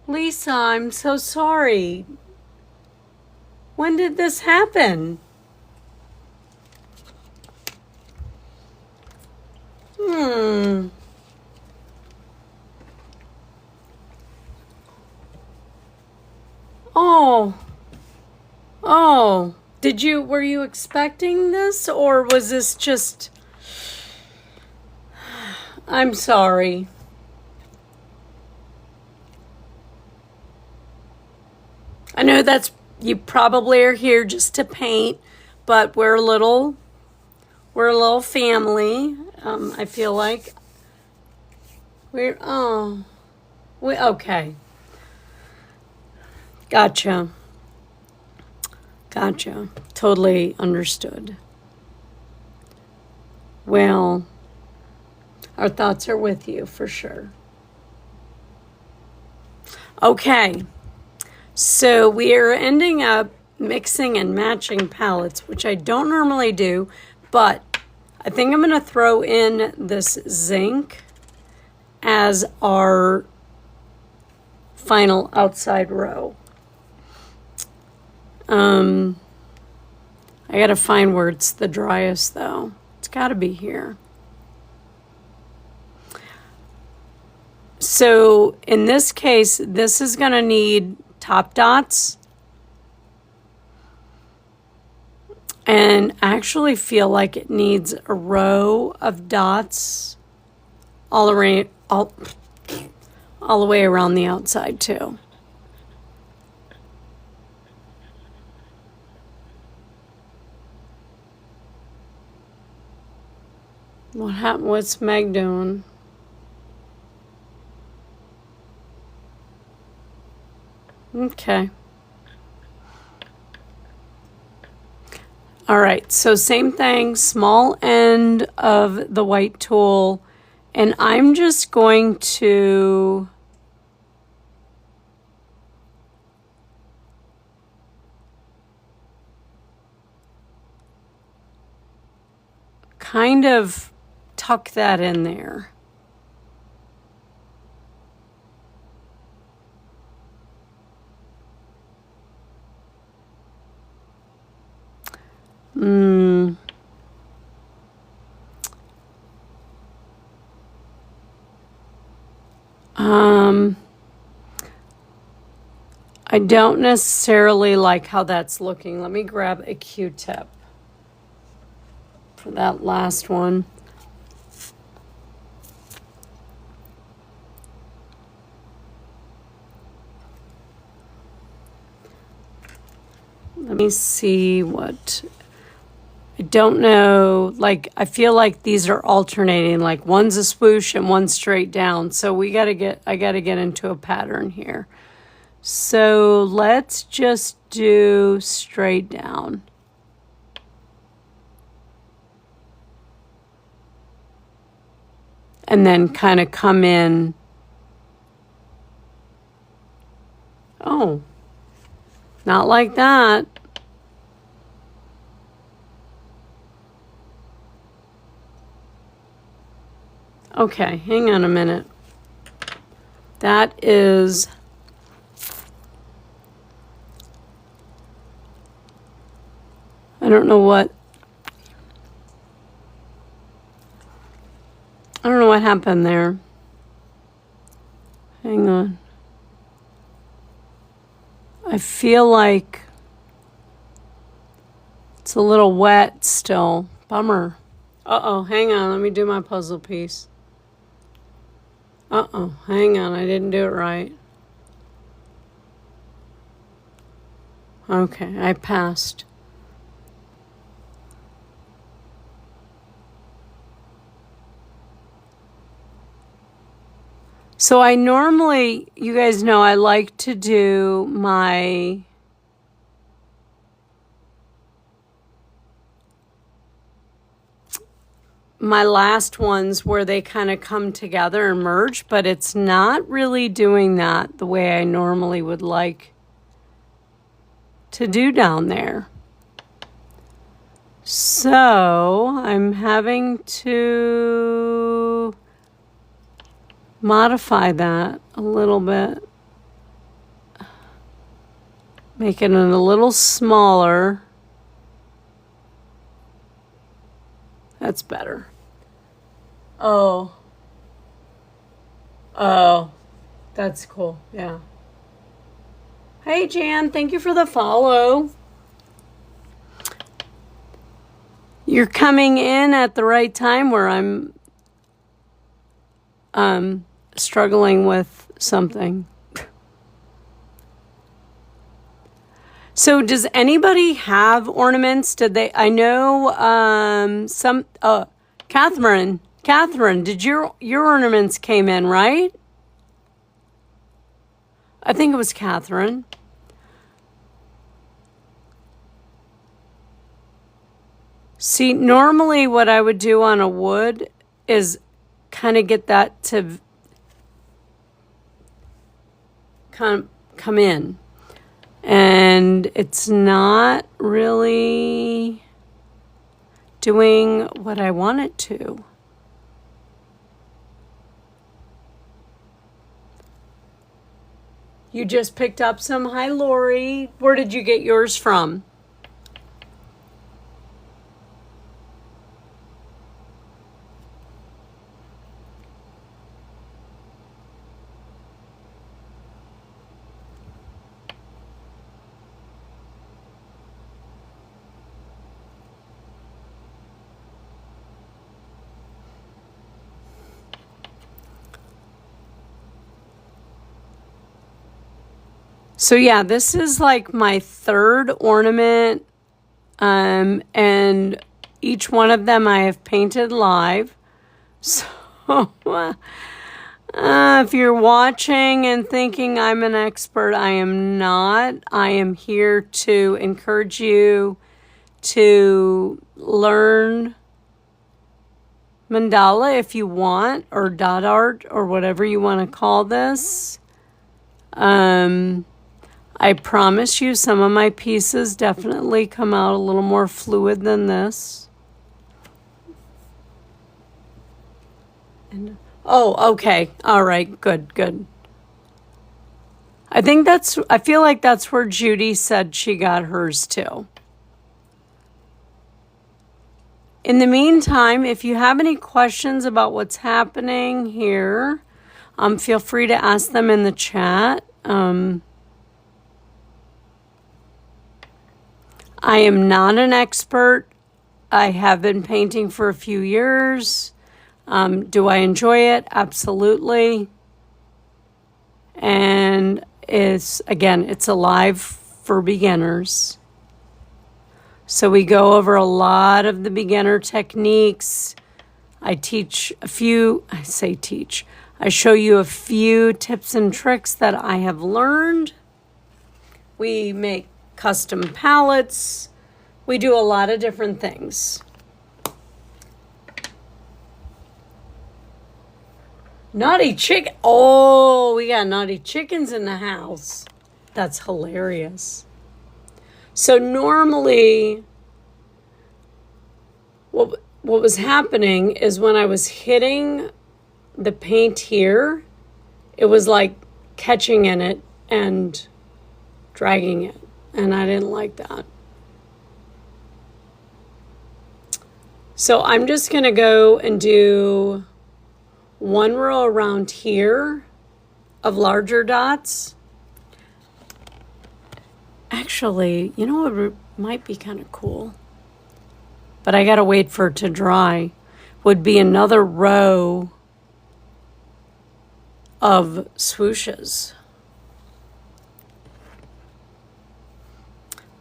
Lisa, I'm so sorry. When did this happen? Oh. Were you expecting this, or was this just... I'm sorry. I know you probably are here just to paint, but we're a little family. I feel like okay. Gotcha. Totally understood. Well, our thoughts are with you for sure. Okay. So we are ending up mixing and matching palettes, which I don't normally do, but I think I'm going to throw in this zinc as our final outside row. I got to find where it's the driest though. It's got to be here. So in this case, this is going to need top dots. And I actually feel like it needs a row of dots all the way around the outside too. What happened? What's Meg doing? Okay. All right, so same thing, small end of the white tool, and I'm just going to kind of tuck that in there. I don't necessarily like how that's looking. Let me grab a Q-tip for that last one. Let me see what... I don't know, like, I feel like these are alternating, like one's a swoosh and one's straight down. So I gotta get into a pattern here. So let's just do straight down. and then kind of come in. Oh, not like that. Okay, hang on a minute. That is, I don't know what happened there. Hang on. I feel like it's a little wet still. Bummer. Uh-oh, hang on. Let me do my puzzle piece. Uh-oh, hang on. I didn't do it right. Okay, I passed. So I normally, you guys know, I like to do my last ones where they kind of come together and merge, but it's not really doing that the way I normally would like to do down there. So I'm having to modify that a little bit, making it a little smaller. That's better. Oh, that's cool. Yeah. Hey, Jan, thank you for the follow. You're coming in at the right time where I'm struggling with something. So does anybody have ornaments? Did they, I know Catherine, did your ornaments came in, right? I think it was Catherine. See, normally what I would do on a wood is kind of get that to come in. And it's not really doing what I want it to. You just picked up some. Hi, Lori. Where did you get yours from? So yeah, this is like my third ornament, and each one of them I have painted live. So if you're watching and thinking I'm an expert, I am not. I am here to encourage you to learn mandala if you want, or dot art, or whatever you want to call this. I promise you some of my pieces definitely come out a little more fluid than this. And, oh, okay. All right. Good. I feel like that's where Judy said she got hers too. In the meantime, if you have any questions about what's happening here, feel free to ask them in the chat. I am not an expert. I have been painting for a few years. Do I enjoy it? Absolutely. And it's alive for beginners. So we go over a lot of the beginner techniques. I show you a few tips and tricks that I have learned. We make custom palettes. We do a lot of different things. Naughty chicken. Oh, we got naughty chickens in the house. That's hilarious. So normally, what was happening is when I was hitting the paint here, it was like catching in it and dragging it. And I didn't like that. So I'm just going to go and do one row around here of larger dots. Actually, you know what might be kind of cool, but I got to wait for it to dry, would be another row of swooshes.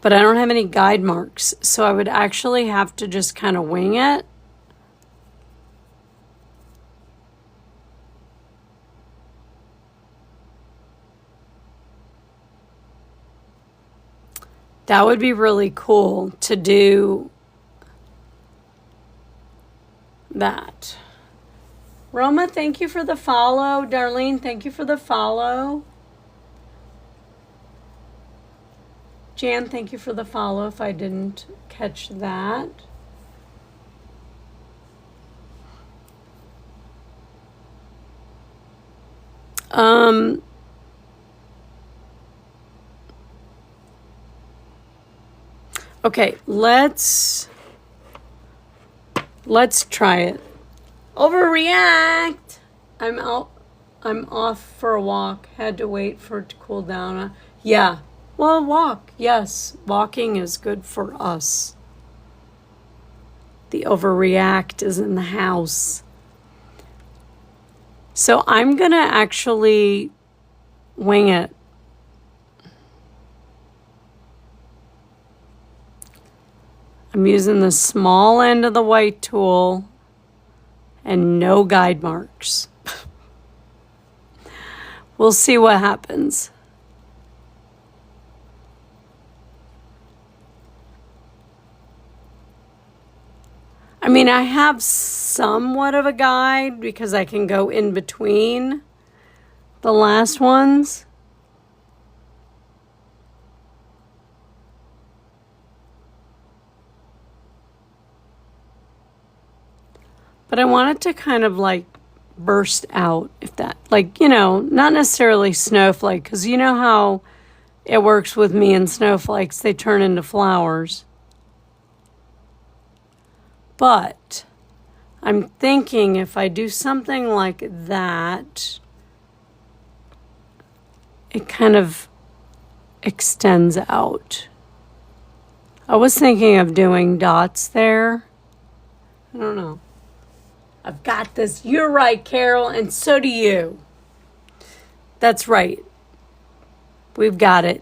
But I don't have any guide marks, so I would actually have to just kind of wing it. That would be really cool to do that. Roma, thank you for the follow. Darlene, thank you for the follow. Jan, thank you for the follow if I didn't catch that. Okay, let's try it. Overreact. I'm off for a walk. Had to wait for it to cool down. Yeah. Well, walk. Yes. Walking is good for us. The overreact is in the house. So I'm going to actually wing it. I'm using the small end of the white tool and no guide marks. We'll see what happens. I mean, I have somewhat of a guide because I can go in between the last ones. But I want it to kind of like burst out, if that, like, you know, not necessarily snowflake, because you know how it works with me and snowflakes, they turn into flowers. But I'm thinking if I do something like that, it kind of extends out. I was thinking of doing dots there. I don't know. I've got this. You're right, Carol, and so do you. That's right. We've got it.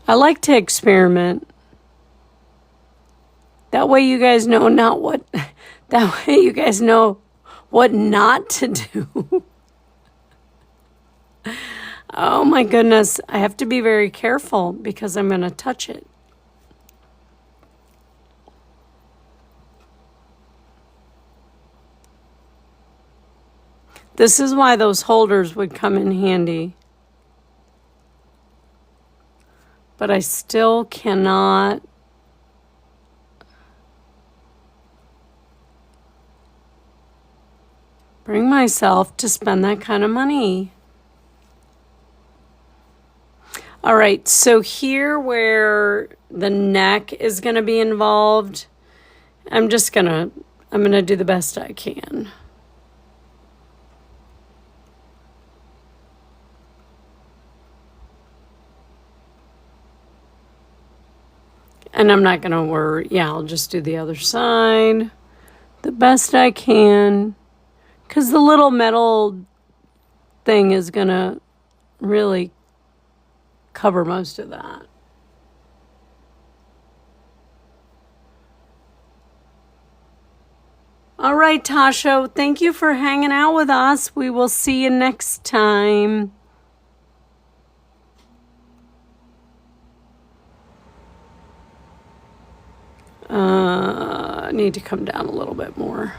I like to experiment. That way you guys know that way you guys know what not to do. Oh my goodness. I have to be very careful because I'm going to touch it. This is why those holders would come in handy. But I still cannot bring myself to spend that kind of money. All right, so here where the neck is going to be involved, I'm going to do the best I can. And I'm not going to worry. Yeah, I'll just do the other side the best I can. Because the little metal thing is going to really cover most of that. All right, Tasha, thank you for hanging out with us. We will see you next time. I need to come down a little bit more.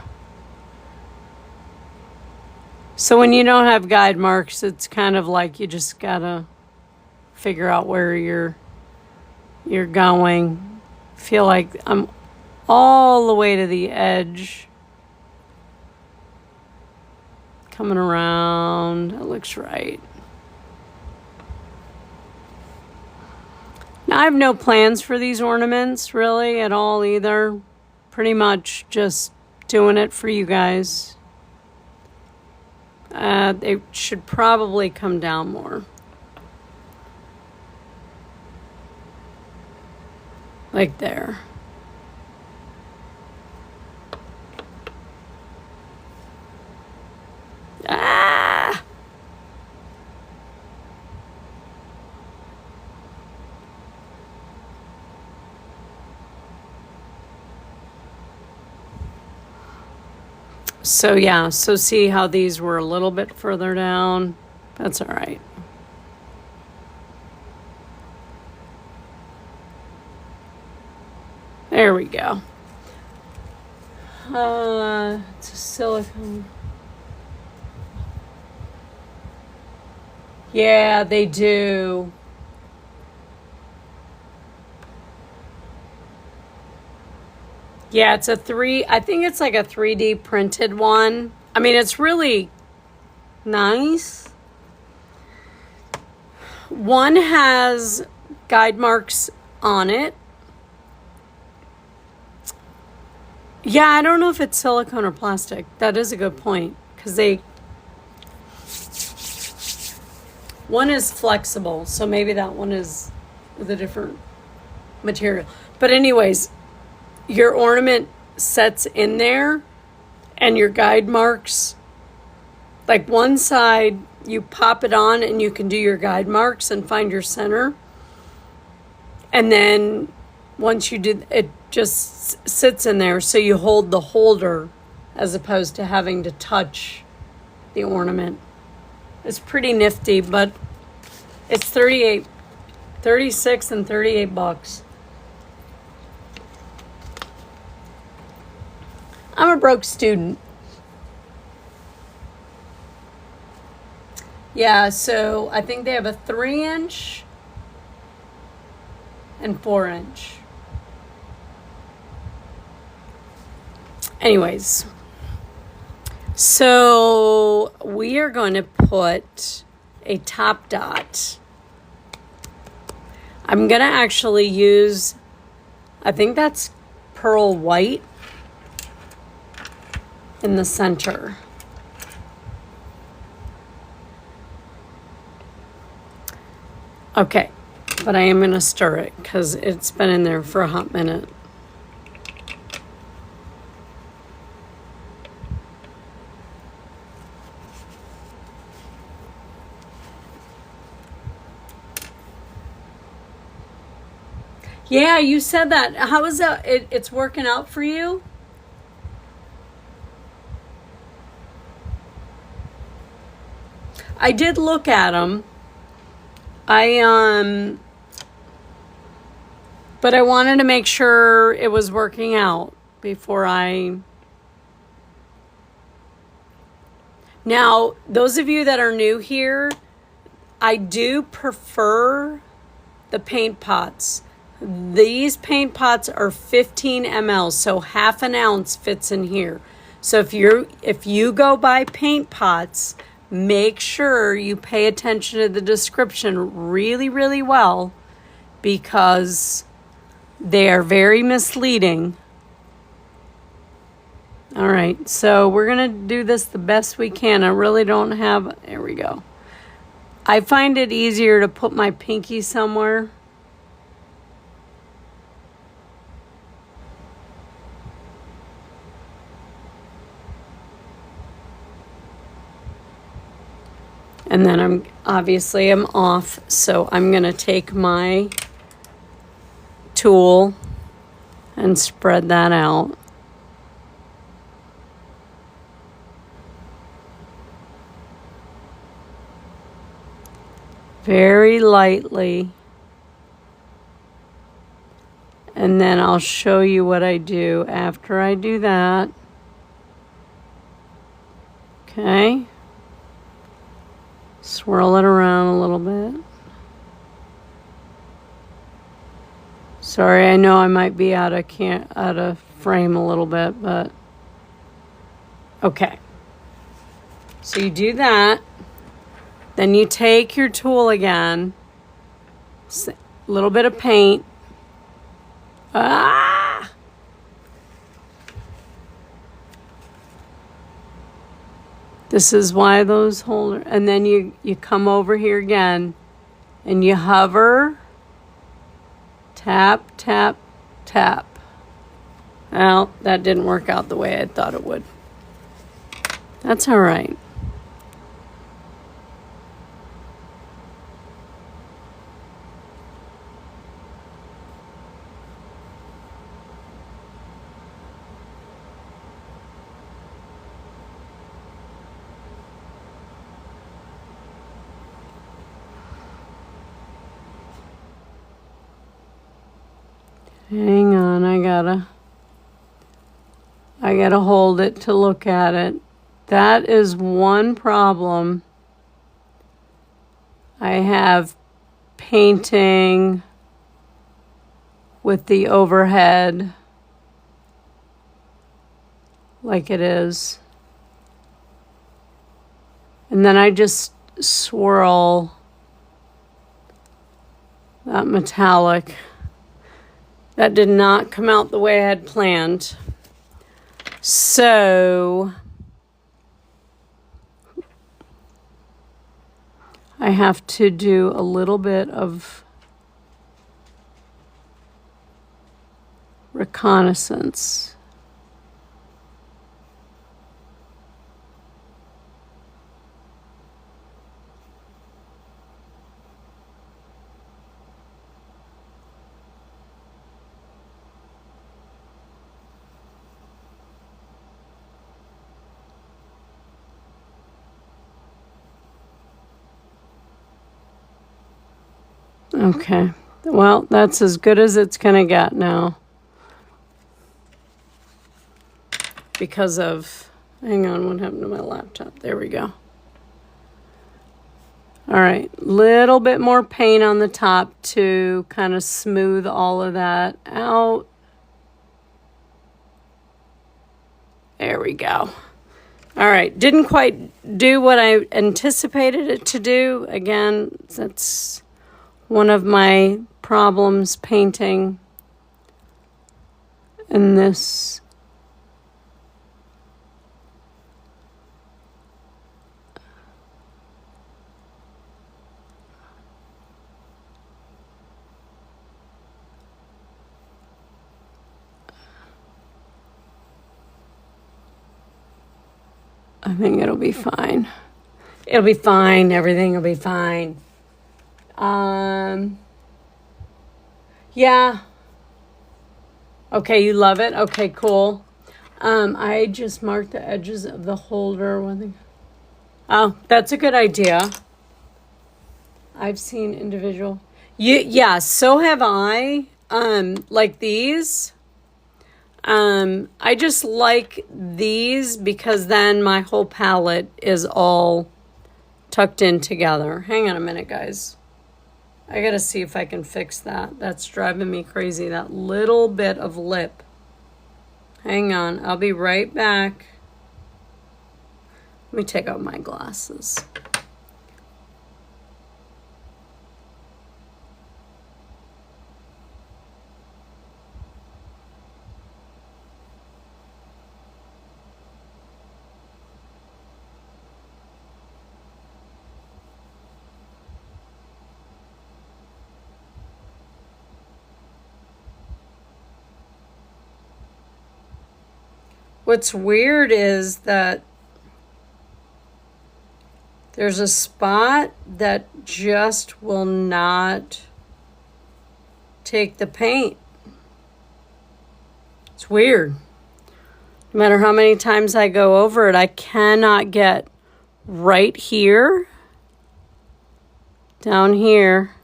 So when you don't have guide marks, it's kind of like you just gotta figure out where you're going. Feel like I'm all the way to the edge. Coming around, it looks right. Now I have no plans for these ornaments really at all either. Pretty much just doing it for you guys. They should probably come down more. Like there. Ah! So yeah, so see how these were a little bit further down? That's all right. There we go. It's a silicone. Yeah, they do. Yeah, it's I think it's like a 3D printed one. I mean, it's really nice. One has guide marks on it. Yeah, I don't know if it's silicone or plastic. That is a good point because one is flexible, so maybe that one is with a different material. But anyways, your ornament sets in there and your guide marks, like one side, you pop it on and you can do your guide marks and find your center. And then once you do, it just sits in there, so you hold the holder as opposed to having to touch the ornament. It's pretty nifty, but it's 36 and 38 bucks. I'm a broke student. Yeah, so I think they have a 3-inch and 4-inch. Anyways, so we are going to put a top dot. I'm going to actually use, I think that's pearl white in the center. Okay, but I am going to stir it because it's been in there for a hot minute. Yeah, you said that. How is that? It's working out for you? I did look at them. But I wanted to make sure it was working out before I. Now, those of you that are new here, I do prefer the paint pots. These paint pots are 15 ml, so half an ounce fits in here. So if you go buy paint pots, make sure you pay attention to the description really, really well, because they are very misleading. All right, so we're going to do this the best we can. I really don't have, there we go. I find it easier to put my pinky somewhere. And then I'm off, so I'm going to take my tool and spread that out. Very lightly. And then I'll show you what I do after I do that. Okay. Swirl it around a little bit. Sorry, I know I might be out of frame a little bit, but okay. So you do that. Then you take your tool again, a little bit of paint. Ah! This is why those holders, and then you come over here again and you hover, tap, tap, tap. Well, that didn't work out the way I thought it would. That's all right. Hang on, I gotta hold it to look at it. That is one problem I have painting with the overhead like it is. And then I just swirl that metallic. That did not come out the way I had planned. So I have to do a little bit of reconnaissance. Okay, well, that's as good as it's gonna get now. Because of, hang on, what happened to my laptop? There we go. All right, little bit more paint on the top to kind of smooth all of that out. There we go. All right, didn't quite do what I anticipated it to do. Again, that's one of my problems painting in this. I think it'll be fine. It'll be fine. Everything will be fine. Yeah. Okay, you love it? Okay, cool. I just marked the edges of the holder. Oh, that's a good idea. I've seen individual. Yeah, so have I. Like these. I just like these because then my whole palette is all tucked in together. Hang on a minute, guys. I gotta see if I can fix that. That's driving me crazy, that little bit of lip. Hang on, I'll be right back. Let me take out my glasses. What's weird is that there's a spot that just will not take the paint. It's weird. No matter how many times I go over it, I cannot get right here, down here,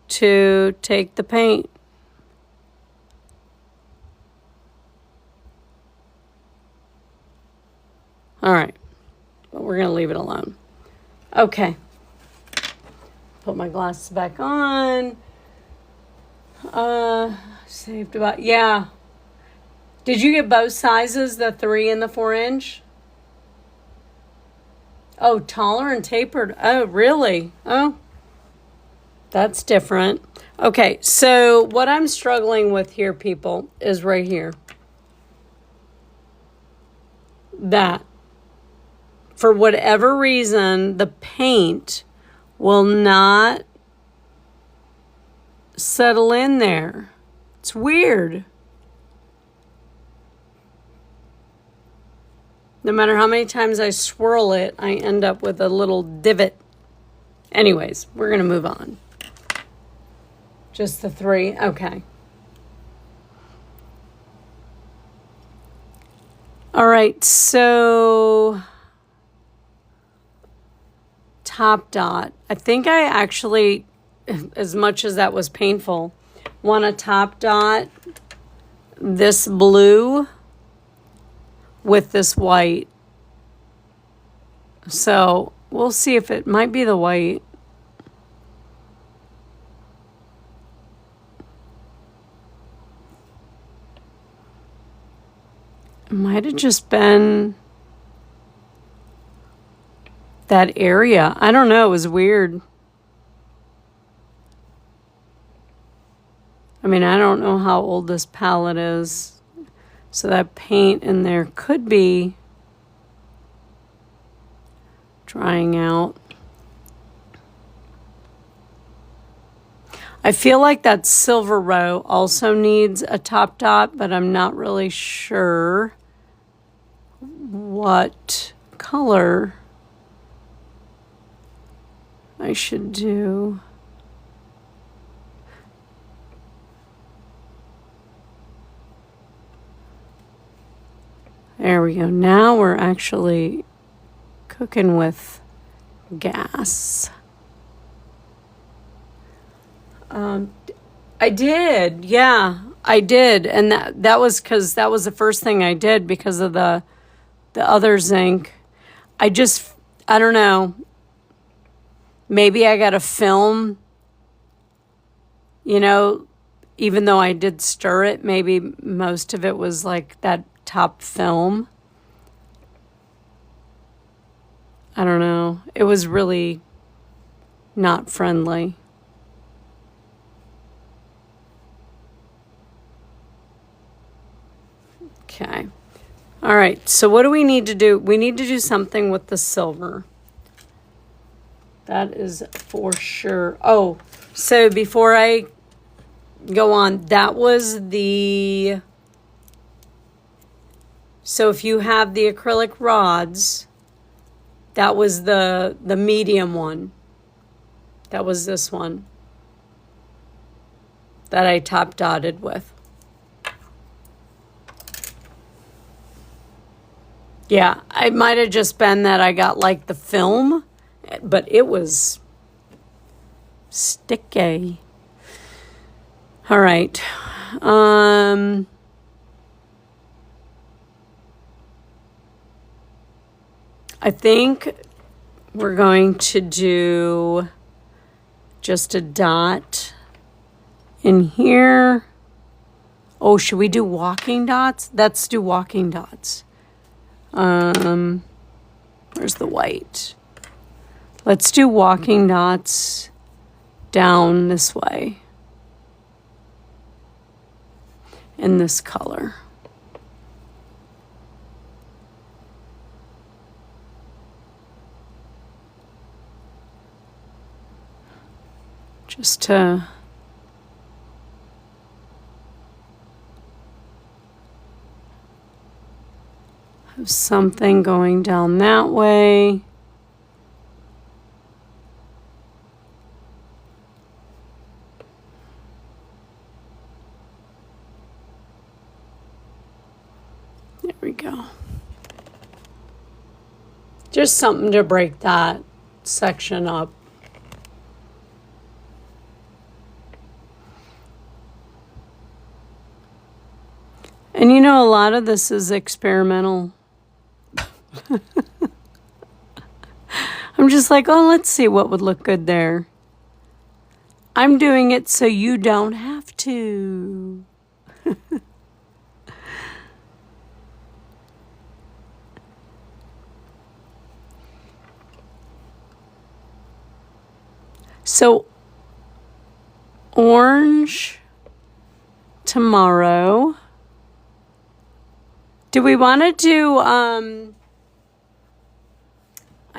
to take the paint. All right, but we're going to leave it alone. Okay. Put my glasses back on. Saved about, yeah. Did you get both sizes, the 3 and the 4 inch? Oh, taller and tapered. Oh, really? Oh, that's different. Okay, so what I'm struggling with here, people, is right here. That, for whatever reason, the paint will not settle in there. It's weird. No matter how many times I swirl it, I end up with a little divot. Anyways, we're going to move on. Just the 3? Okay. All right, so top dot. I think I actually, as much as that was painful, want to top dot this blue with this white. So we'll see if it might be the white. It might have just been that area. I don't know. It was weird. I mean, I don't know how old this palette is. So that paint in there could be drying out. I feel like that silver row also needs a top dot, but I'm not really sure what color I should do. There we go. Now we're actually cooking with gas. I did. Yeah, I did. And that was because that was the first thing I did because of the other zinc. I don't know. Maybe I got to film, even though I did stir it, maybe most of it was like that top film. I don't know. It was really not friendly. Okay. All right. So what do we need to do? We need to do something with the silver. That is for sure. Oh, so before I go on, that was the... So if you have the acrylic rods, that was the medium one. That was this one that I top dotted with. Yeah, it might have just been that I got like the film, but it was sticky. All right. I think we're going to do just a dot in here. Oh, should we do walking dots? Let's do walking dots. Where's the white? Let's do walking dots down this way in this color. Just to have something going down that way. There we go. Just something to break that section up. And a lot of this is experimental. I'm just like, oh, let's see what would look good there. I'm doing it so you don't have to. So, orange tomorrow. Do we want to do, I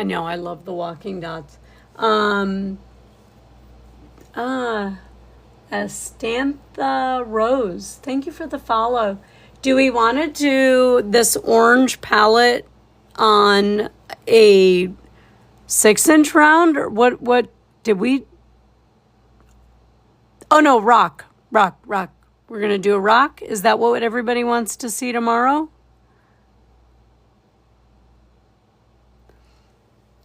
know, I love the walking dots. Estantha Rose, thank you for the follow. Do we want to do this orange palette on a 6-inch round, or what did we? Oh no, rock. We're gonna do a rock. Is that what everybody wants to see tomorrow?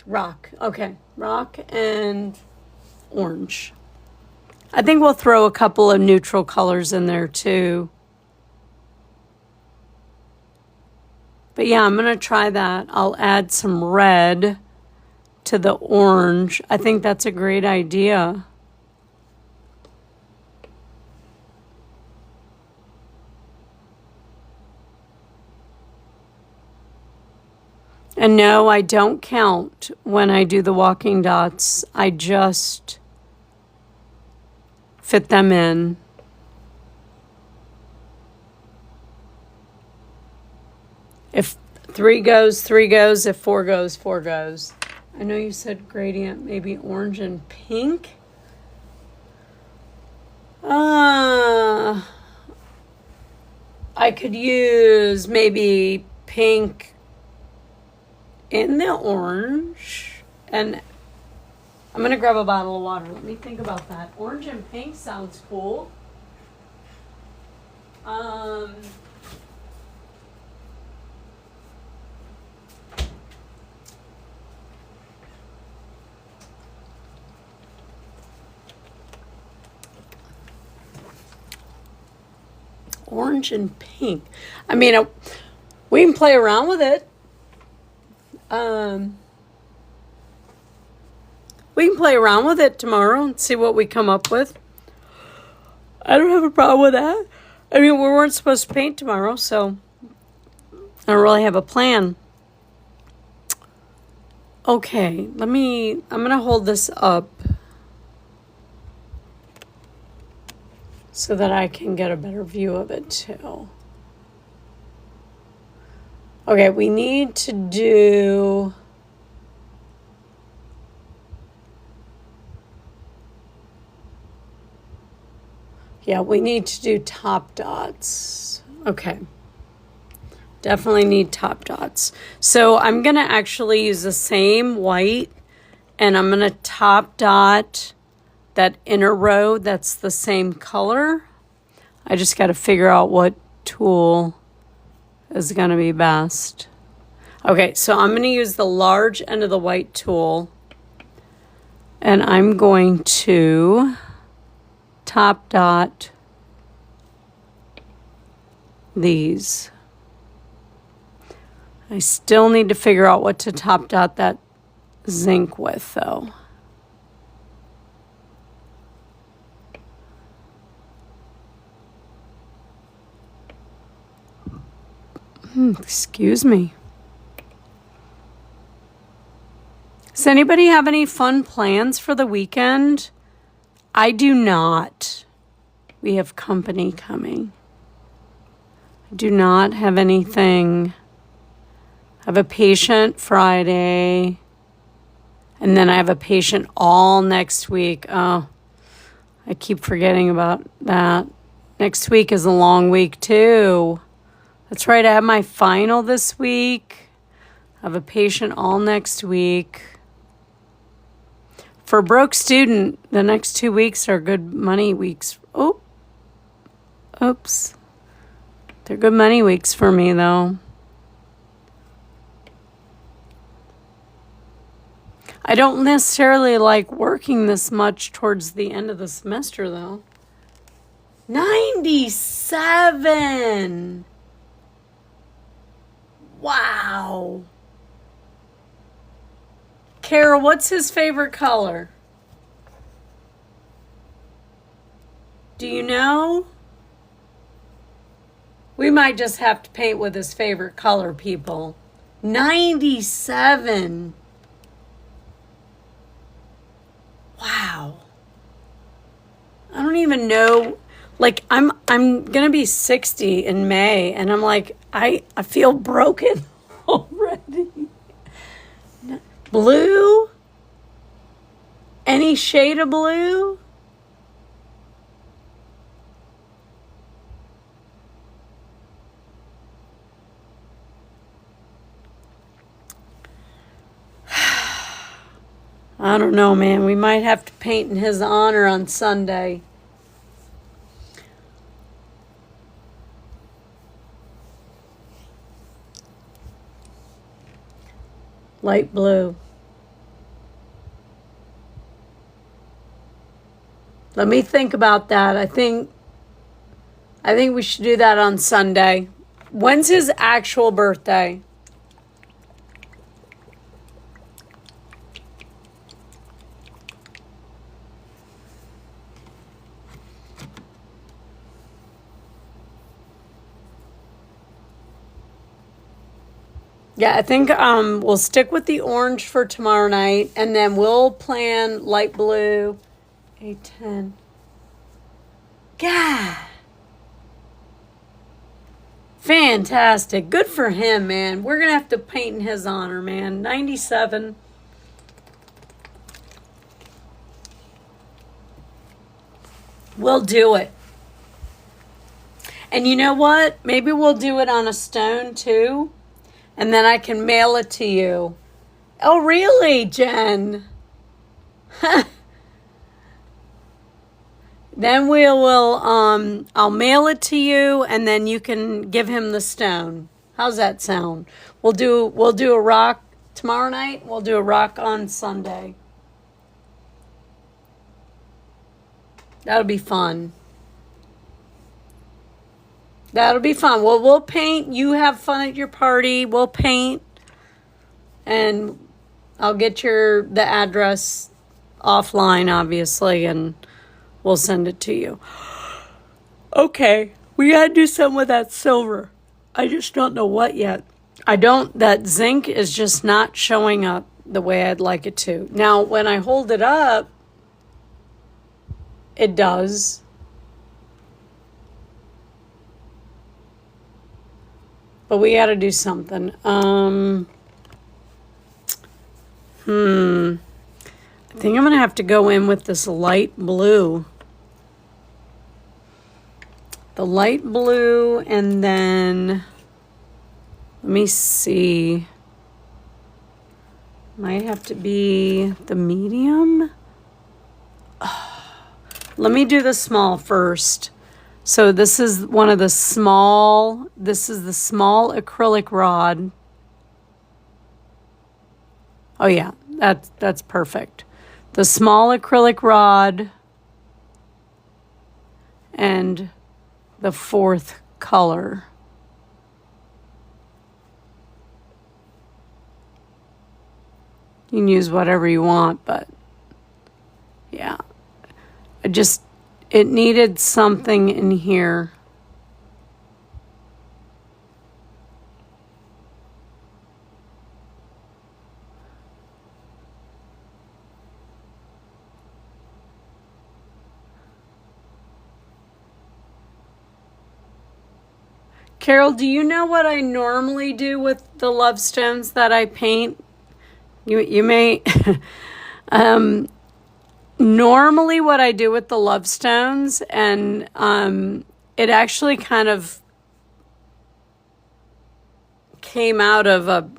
Rock. Okay, rock and orange. I think we'll throw a couple of neutral colors in there too. But yeah, I'm going to try that. I'll add some red to the orange. I think that's a great idea. And no, I don't count when I do the walking dots. I just fit them in. If 3 goes, 3 goes. If 4 goes, 4 goes. I know you said gradient, maybe orange and pink. I could use maybe pink in the orange. And I'm going to grab a bottle of water. Let me think about that. Orange and pink sounds cool. Orange and pink. I mean, we can play around with it. We can play around with it tomorrow and see what we come up with. I don't have a problem with that. I mean, we weren't supposed to paint tomorrow, so I don't really have a plan. Okay, I'm going to hold this up so that I can get a better view of it too. Okay, we need to do... Yeah, we need to do top dots. Okay. Definitely need top dots. So I'm going to actually use the same white, and I'm going to top dot that inner row that's the same color. I just got to figure out what tool is going to be best. Okay, so I'm going to use the large end of the white tool, and I'm going to top dot these. I still need to figure out what to top dot that zinc with, though. Excuse me. Does anybody have any fun plans for the weekend? I do not. We have company coming. I do not have anything. I have a patient Friday. And then I have a patient all next week. Oh, I keep forgetting about that. Next week is a long week too. That's right, I have my final this week. I have a patient all next week. For a broke student, the next 2 weeks are good money weeks. Oops. They're good money weeks for me, though. I don't necessarily like working this much towards the end of the semester, though. 97! Wow. Carol, what's his favorite color? Do you know? We might just have to paint with his favorite color, people. 97. Wow. I don't even know. Like, I'm gonna be 60 in May, and I'm like, I feel broken already. Blue? Any shade of blue? I don't know, man. We might have to paint in his honor on Sunday. Light blue. Let me think about that. I think we should do that on Sunday. When's his actual birthday? Yeah, I think we'll stick with the orange for tomorrow night, and then we'll plan light blue. 8:10. God. Fantastic. Good for him, man. We're going to have to paint in his honor, man. 97. We'll do it. And you know what? Maybe we'll do it on a stone, too. And then I can mail it to you. Oh, really, Jen? Then I'll mail it to you, and then you can give him the stone. How's that sound? We'll do a rock tomorrow night. We'll do a rock on Sunday. That'll be fun. That'll be fun. Well, we'll paint. You have fun at your party. We'll paint. And I'll get the address offline, obviously, and we'll send it to you. Okay. We got to do something with that silver. I just don't know what yet. That zinc is just not showing up the way I'd like it to. Now, when I hold it up, it does. But we got to do something. I think I'm going to have to go in with this light blue. The light blue, and then, let me see. Might have to be the medium. Let me do the small first. So this is the small acrylic rod. Oh yeah, that's perfect. The small acrylic rod and the fourth color. You can use whatever you want, but yeah. It needed something in here. Carol, do you know what I normally do with the love stones that I paint? You may... Normally what I do with the love stones, and it actually kind of came out of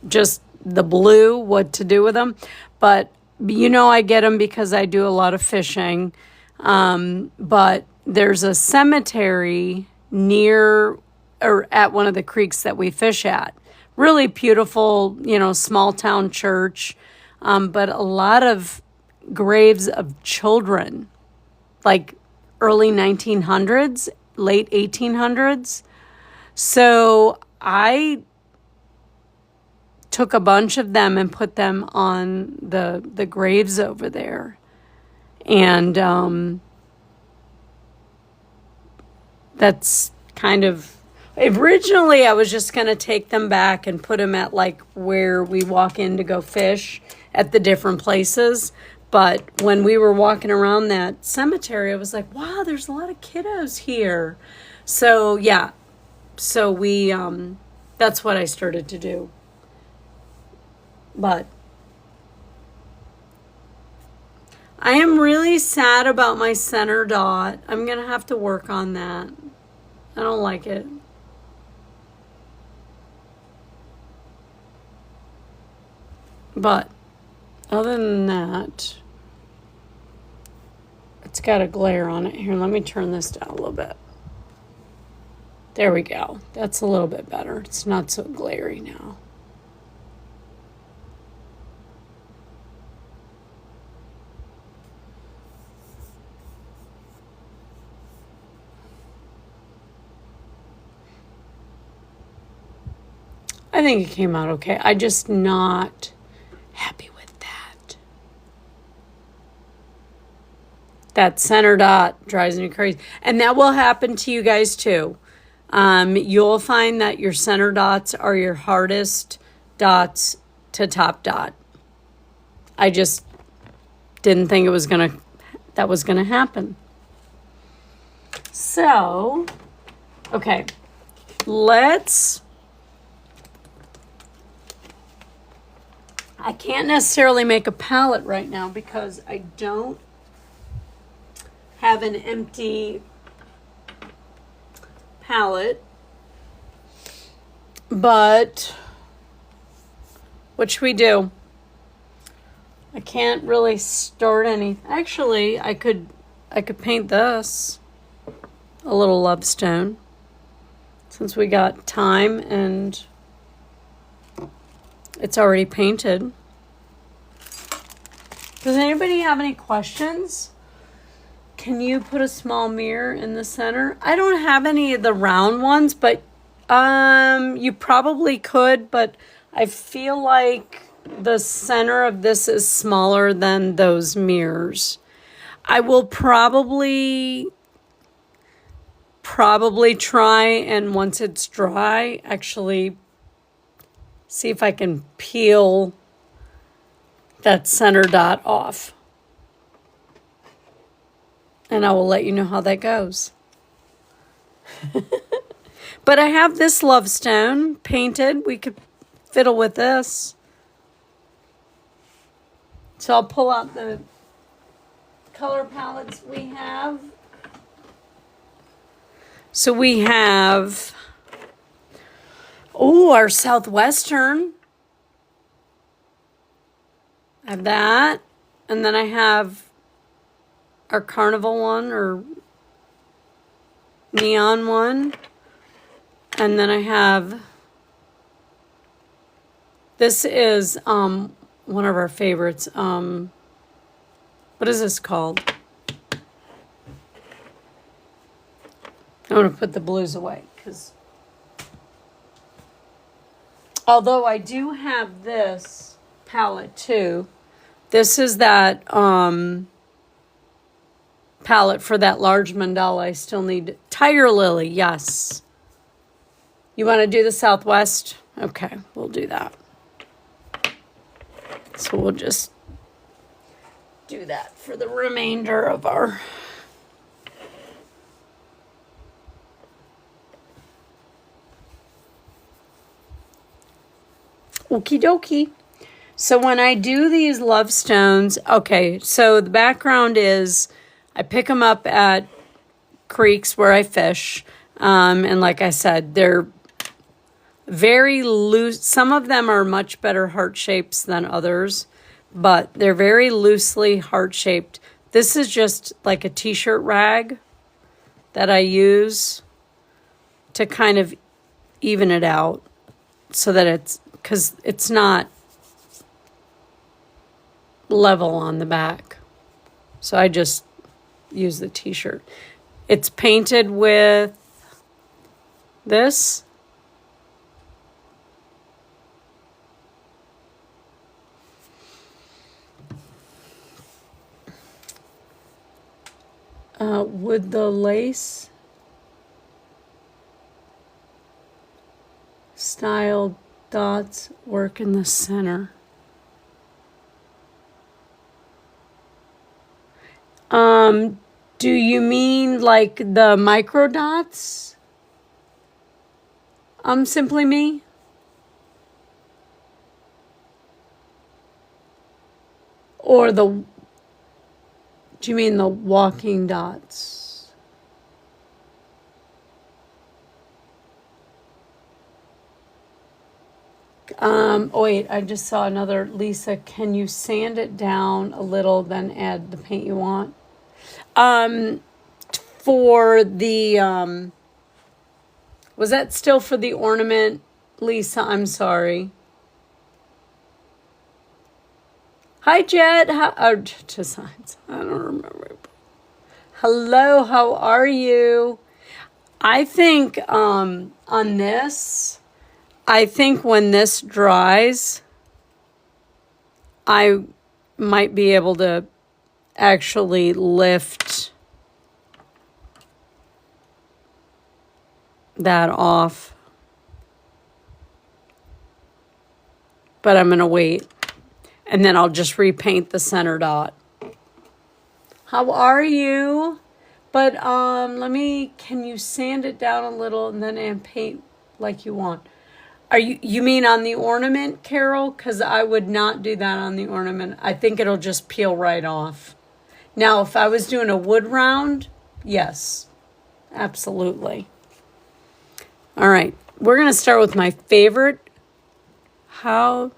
just the blue, what to do with them. But, I get them because I do a lot of fishing. But there's a cemetery near or at one of the creeks that we fish at. Really beautiful, small town church. But a lot of graves of children, like early 1900s, late 1800s. So I took a bunch of them and put them on the graves over there. And that's kind of... Originally, I was just going to take them back and put them at like where we walk in to go fish at the different places. But when we were walking around that cemetery, I was like, wow, there's a lot of kiddos here. So yeah, so we, that's what I started to do. But I am really sad about my center dot. I'm going to have to work on that. I don't like it. But other than that, it's got a glare on it. Here, let me turn this down a little bit. There we go. That's a little bit better. It's not so glary now. I think it came out okay. I'm just not happy with that. That center dot drives me crazy. And that will happen to you guys too. You'll find that your center dots are your hardest dots to top dot. I just didn't think that was gonna happen. So, okay, I can't necessarily make a palette right now because I don't have an empty palette. But what should we do? I can't really start any. Actually, I could paint this a little love stone since we got time and it's already painted. Does anybody have any questions? Can you put a small mirror in the center? I don't have any of the round ones, but you probably could, but I feel like the center of this is smaller than those mirrors. I will probably try, and once it's dry, actually see if I can peel that center dot off. And I will let you know how that goes. But I have this love stone painted. We could fiddle with this. So I'll pull out the color palettes we have. So we have, our Southwestern. I have that. And then I have our Carnival one or neon one. And then I have, this is one of our favorites. What is this called? I'm going to put the blues away because although I do have this palette too, this is that palette for that large mandala. I still need Tiger Lily. Yes. You want to do the Southwest? Okay, we'll do that. So we'll just do that for the remainder of our... Okie dokie. So when I do these love stones, okay, so the background is I pick them up at creeks where I fish. And like I said, they're very loose. Some of them are much better heart shapes than others, but they're very loosely heart shaped. This is just like a t-shirt rag that I use to kind of even it out so that it's, because it's not level on the back. So I just use the t-shirt. It's painted with this. Would the lace style dots work in the center? Do you mean like the micro dots? Simply Me? Or do you mean the walking dots? Oh wait, I just saw another. Lisa, can you sand it down a little, then add the paint you want? For the, was that still for the ornament, Lisa? I'm sorry. Hi, Jet. Just, I don't remember. Hello, how are you? I think on this, I think when this dries, I might be able to actually lift that off. But I'm going to wait. And then I'll just repaint the center dot. How are you? But can you sand it down a little and then paint like you want? You mean on the ornament, Carol? Because I would not do that on the ornament. I think it'll just peel right off. Now, if I was doing a wood round, yes, absolutely. All right, we're going to start with my favorite. Oh,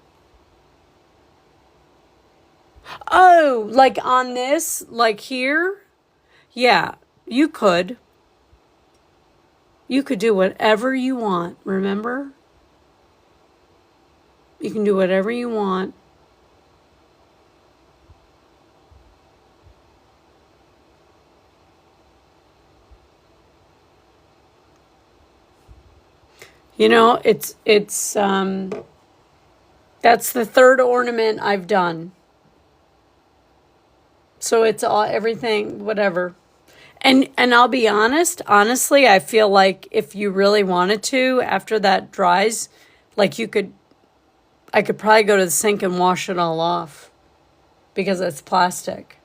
like on this, like here? Yeah, you could. You could do whatever you want, remember? You can do whatever you want. You know, that's the third ornament I've done. So it's everything, whatever. And I'll be honestly, I feel like if you really wanted to, after that dries, like I could probably go to the sink and wash it all off because it's plastic.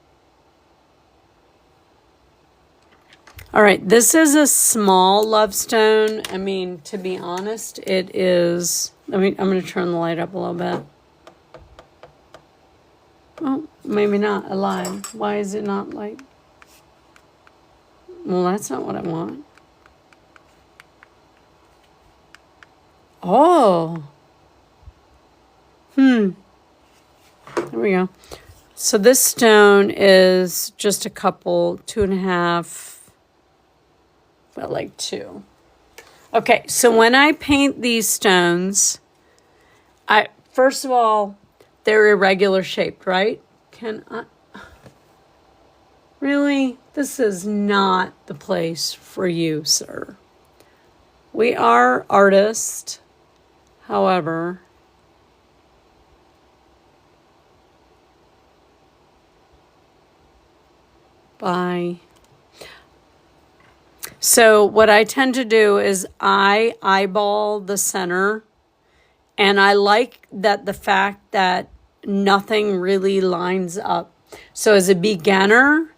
All right, this is a small love stone. I mean, to be honest, it is. I'm going to turn the light up a little bit. Oh, maybe not. I lied. Why is it not like? Well, that's not what I want. Oh. There we go. So this stone is just a couple, 2.5. Well, like 2. Okay, so when I paint these stones, first of all, they're irregular shaped, right? Really? This is not the place for you, sir. We are artists, however. Bye. So what I tend to do is I eyeball the center, and I like the fact that nothing really lines up. So as a beginner,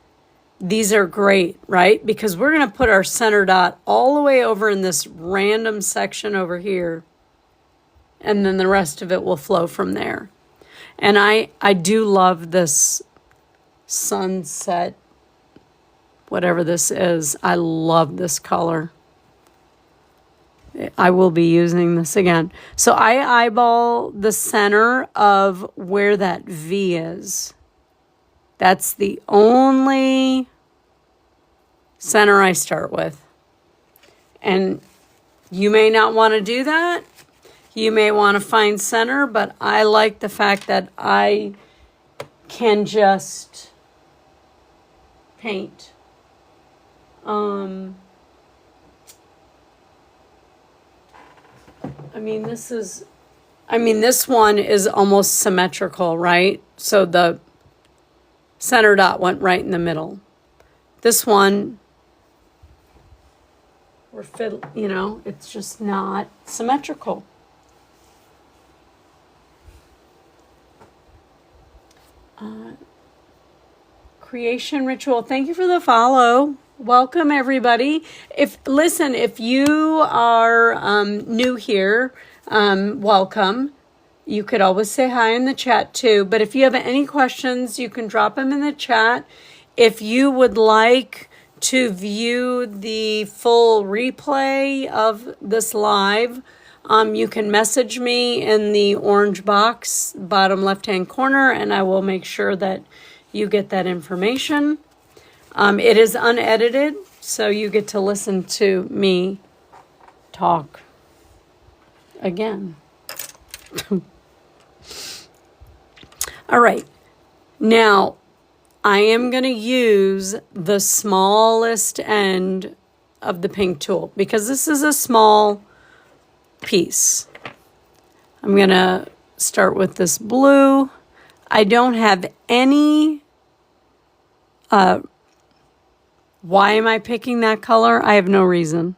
these are great, right? Because we're going to put our center dot all the way over in this random section over here, and then the rest of it will flow from there. And I do love this sunset, whatever this is. I love this color. I will be using this again. So I eyeball the center of where that V is. That's the only center I start with. And you may not want to do that. You may want to find center, but I like the fact that I can just paint. This one is almost symmetrical, right? So the center dot went right in the middle. This one, it's just not symmetrical. Creation ritual. Thank you for the follow. Welcome everybody. If you are new here, welcome. You could always say hi in the chat too. But if you have any questions, you can drop them in the chat. If you would like to view the full replay of this live, you can message me in the orange box, bottom left-hand corner, and I will make sure that you get that information. It is unedited, so you get to listen to me talk again. All right. Now, I am going to use the smallest end of the pink tool because this is a small piece. I'm going to start with this blue. I don't have any, why am I picking that color? I have no reason.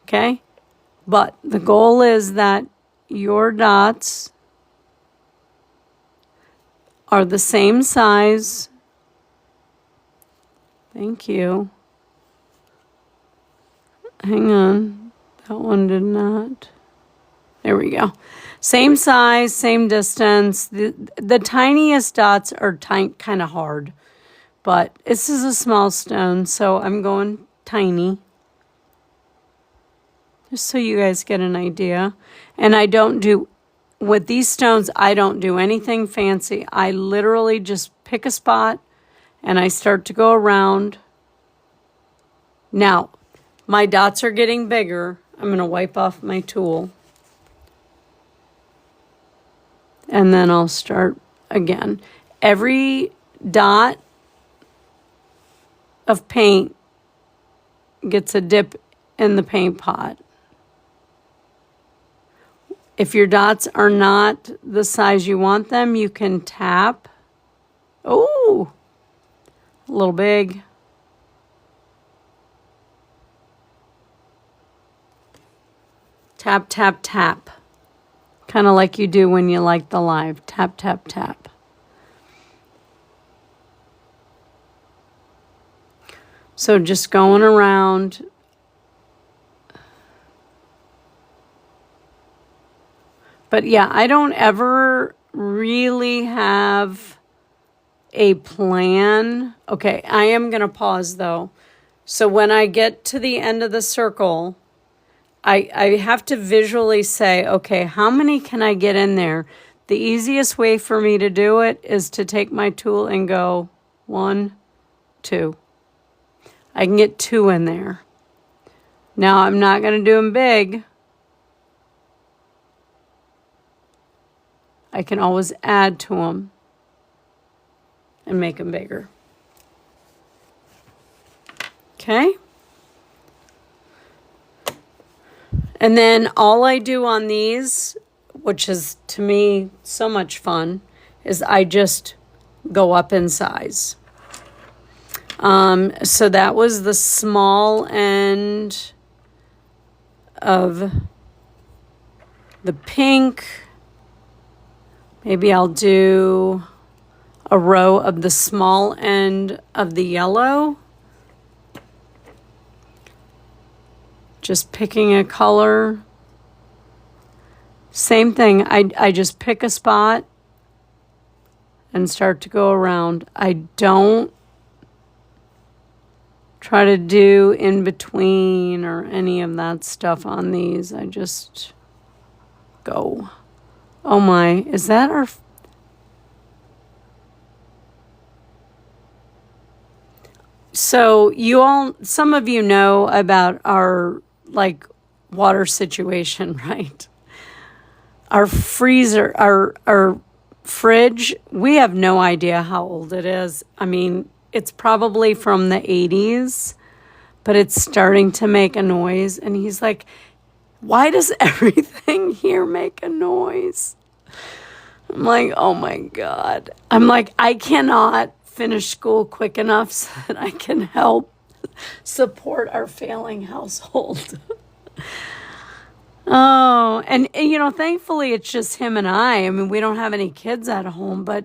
Okay? But the goal is that your dots are the same size. Thank you. Hang on. That one did not. There we go. Same size, same distance. The tiniest dots are kind of hard. But this is a small stone, so I'm going tiny. Just so you guys get an idea. And I don't do, with these stones, I don't do anything fancy. I literally just pick a spot and I start to go around. Now, my dots are getting bigger. I'm going to wipe off my tool. And then I'll start again. Every dot of paint gets a dip in the paint pot. If your dots are not the size you want them, you can tap. Oh, a little big. Tap, tap, tap. Kind of like you do when you like the live. Tap, tap, tap. So just going around. But yeah, I don't ever really have a plan. Okay, I am going to pause though. So when I get to the end of the circle, I have to visually say, okay, how many can I get in there? The easiest way for me to do it is to take my tool and go 1, 2. I can get 2 in there. Now I'm not going to do them big. I can always add to them and make them bigger. Okay? And then all I do on these, which is to me so much fun, is I just go up in size. So that was the small end of the pink. Maybe I'll do a row of the small end of the yellow. Just picking a color. Same thing, I just pick a spot and start to go around. I don't try to do in between or any of that stuff on these. I just go. Oh my, is that our... So you all, some of you know about our water situation, right? Our freezer, our fridge, we have no idea how old it is. I mean, it's probably from the 80s, but it's starting to make a noise. And he's like, why does everything here make a noise? I'm like, oh my God. I'm like, I cannot finish school quick enough so that I can help support our failing household. Oh, and you know, thankfully it's just him and I. I mean, we don't have any kids at home, but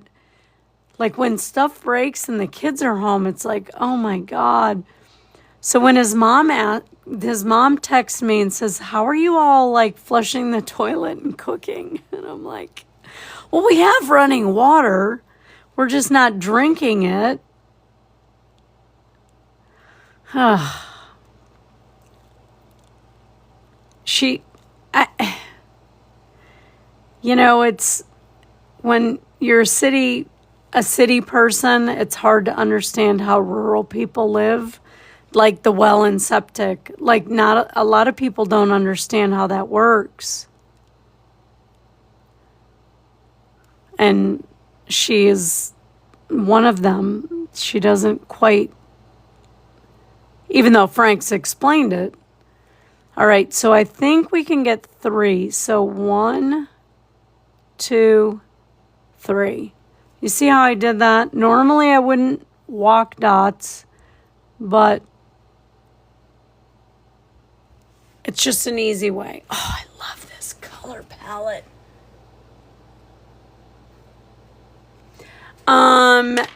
like when stuff breaks and the kids are home, it's like, oh my God. So when his mom texts me and says, how are you all like flushing the toilet and cooking? And I'm like, well, we have running water. We're just not drinking it. You know, it's when you're a city person, it's hard to understand how rural people live, like the well and septic. Like, not a lot of people don't understand how that works. And she is one of them. She doesn't quite, even though Frank's explained it. All right, so I think we can get 3. So 1, 2, 3. You see how I did that? Normally I wouldn't walk dots, but it's just an easy way. Oh, I love this color palette.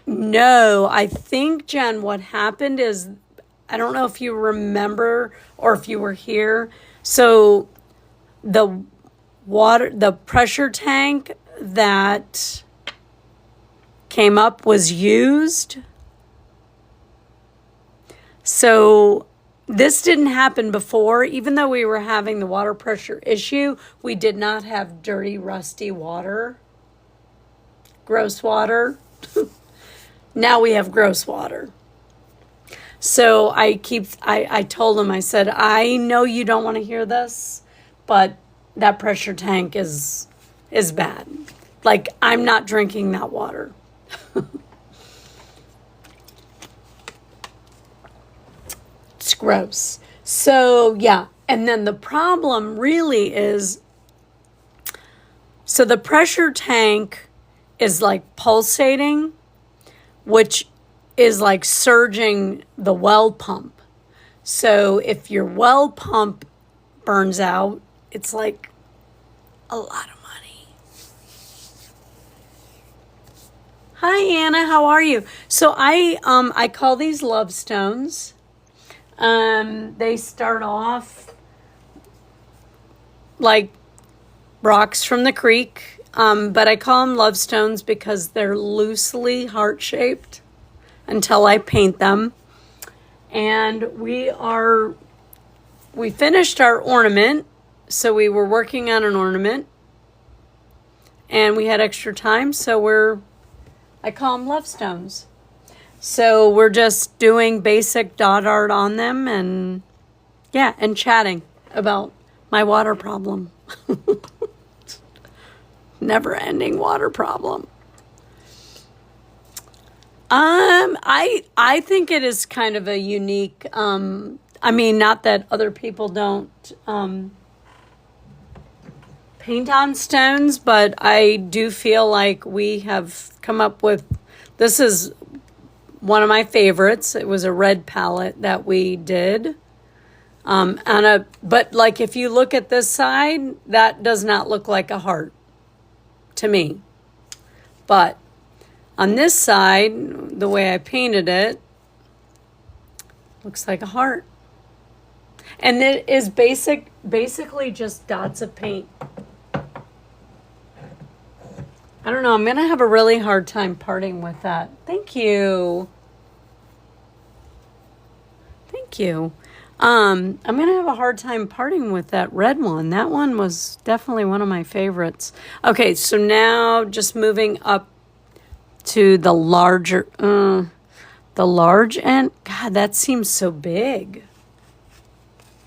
No, I think, Jen, what happened is, I don't know if you remember or if you were here. So the pressure tank that came up was used. So this didn't happen before. Even though we were having the water pressure issue, we did not have dirty, rusty water. Gross water. Now we have gross water. So I told him, I said, I know you don't want to hear this, but that pressure tank is bad. Like, I'm not drinking that water. It's gross. So, yeah. And then the problem really is, so the pressure tank is like pulsating, which is like surging the well pump. So if your well pump burns out, it's like a lot of money. Hi, Anna, how are you? So I call these love stones. They start off like rocks from the creek, but I call them love stones because they're loosely heart-shaped until I paint them. And we finished our ornament, so we were working on an ornament, and we had extra time, so I call them love stones. So we're just doing basic dot art on them, and yeah, and chatting about my water problem. Never-ending water problem. I think it is kind of a unique, I mean, not that other people don't paint on stones, but I do feel like we have come up with, this is one of my favorites. It was a red palette that we did. But like, if you look at this side, that does not look like a heart to me. But on this side, the way I painted it, looks like a heart. And it is basically just dots of paint. I don't know, I'm going to have a really hard time parting with that. Thank you. Thank you. I'm going to have a hard time parting with that red one. That one was definitely one of my favorites. Okay, so now just moving up to the large end. God, that seems so big.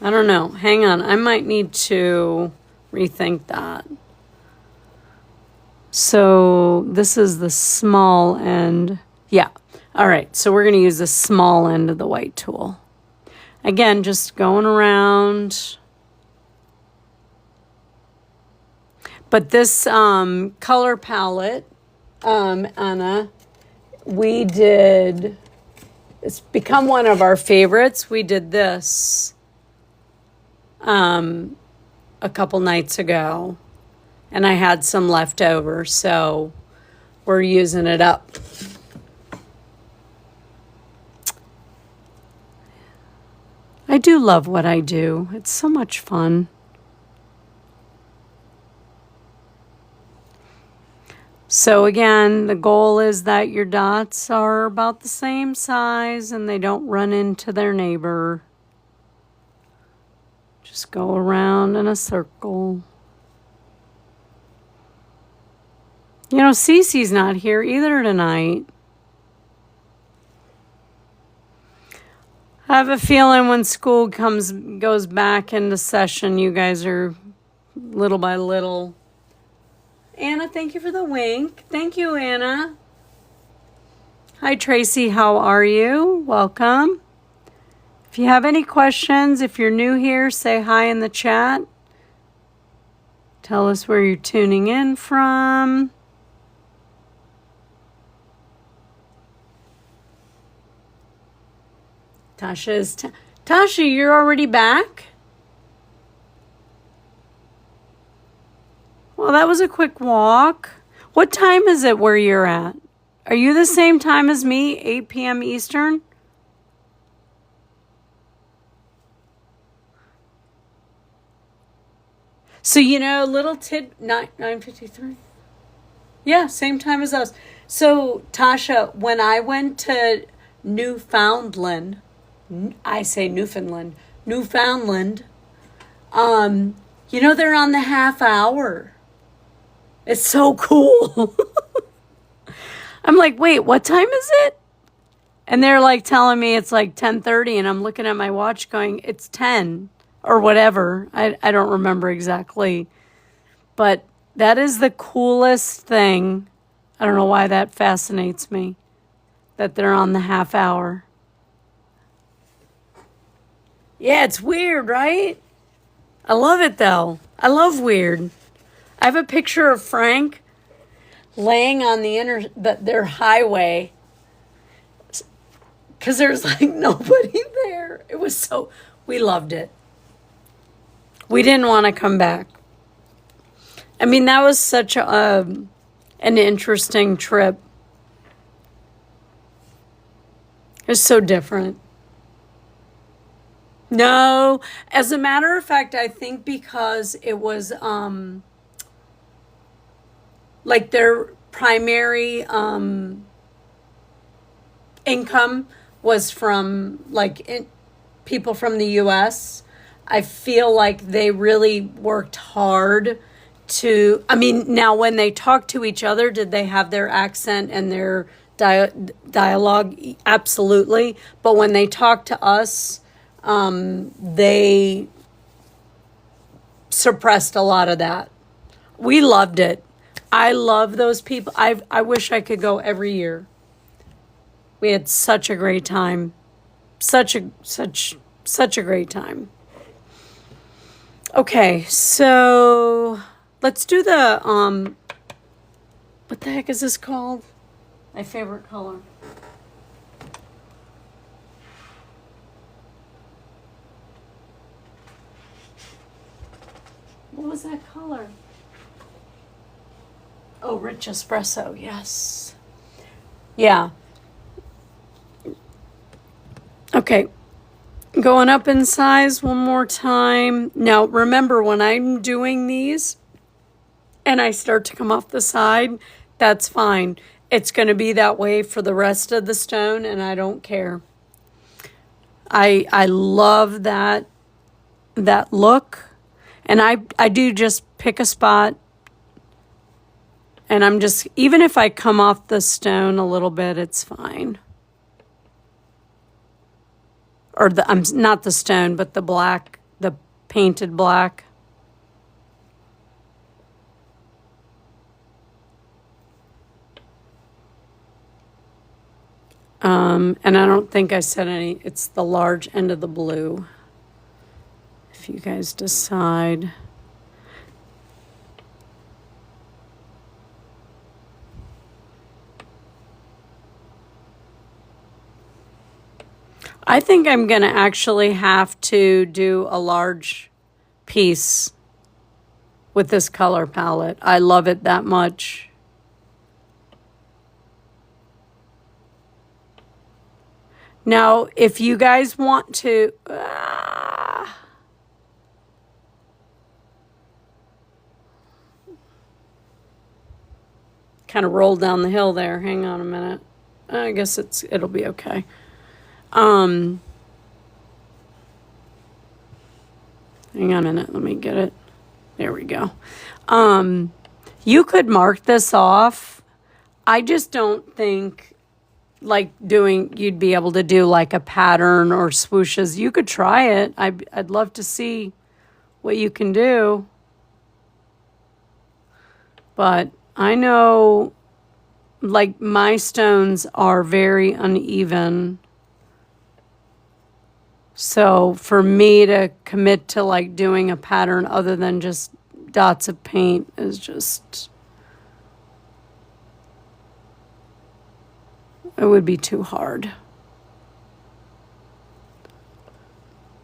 I don't know. Hang on. I might need to rethink that. So this is the small end. Yeah. All right. So we're going to use the small end of the white tool. Again, just going around. But this color palette, Anna, we did, it's become one of our favorites. We did this a couple nights ago, and I had some left over, so we're using it up. I do love what I do. It's so much fun. So again, the goal is that your dots are about the same size and they don't run into their neighbor. Just go around in a circle. You know, Cece's not here either tonight. I have a feeling when school goes back into session, you guys are little by little. Anna, thank you for the wink. Thank you, Anna. Hi, Tracy. How are you? Welcome. If you have any questions, if you're new here, say hi in the chat. Tell us where you're tuning in from. Tasha, you're already back? Well, that was a quick walk. What time is it where you're at? Are you the same time as me, 8 p.m. Eastern? So, you know, 9:53. Yeah, same time as us. So, Tasha, when I went to Newfoundland, I say Newfoundland, you know, they're on the half hour. It's so cool. I'm like, wait, what time is it? And they're like telling me it's like 10:30, and I'm looking at my watch going, it's 10 or whatever. I don't remember exactly. But that is the coolest thing. I don't know why that fascinates me, that they're on the half hour. Yeah, it's weird, right? I love it, though. I love weird. I have a picture of Frank laying on their highway because there's like nobody there. It was so, we loved it. We didn't want to come back. I mean, that was such an interesting trip. It was so different. No, as a matter of fact, I think because it was like their primary income was from people from the US. I feel like they really worked hard to, I mean, now when they talk to each other, did they have their accent and their dialogue? Absolutely. But when they talk to us, they suppressed a lot of that. We loved it. I love those people. I wish I could go every year. We had such a great time. Such a great time. Okay, so let's do the what the heck is this called? My favorite color. What was that color? Oh, rich espresso, yes. Yeah. Okay. Going up in size one more time. Now, remember, when I'm doing these and I start to come off the side, that's fine. It's going to be that way for the rest of the stone, and I don't care. I love that look. And I do just pick a spot, and I'm just, even if I come off the stone a little bit, it's fine. Or I'm not the stone, but the black, the painted black. And I don't think I said any, it's the large end of the blue. If you guys decide. I think I'm going to actually have to do a large piece with this color palette. I love it that much. Now, if you guys want to... kind of rolled down the hill there. Hang on a minute. I guess it'll be okay. Hang on a minute. Let me get it. There we go. You could mark this off. I just don't think like you'd be able to do like a pattern or swooshes. You could try it. I'd love to see what you can do. But I know like my stones are very uneven. So for me to commit to like doing a pattern other than just dots of paint is just, it would be too hard.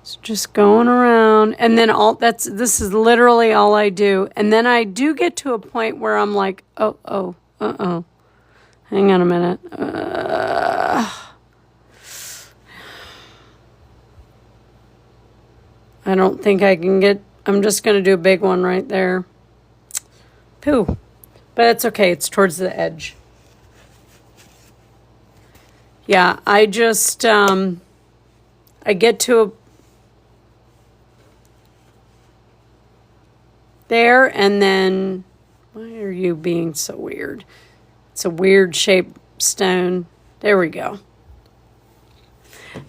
So just going around, and then this is literally all I do. And then I do get to a point where I'm like, hang on a minute. I don't think I can I'm just going to do a big one right there. Pooh. But it's okay. It's towards the edge. Yeah, I just, I get to there, and then, why are you being so weird? It's a weird shaped stone. There we go.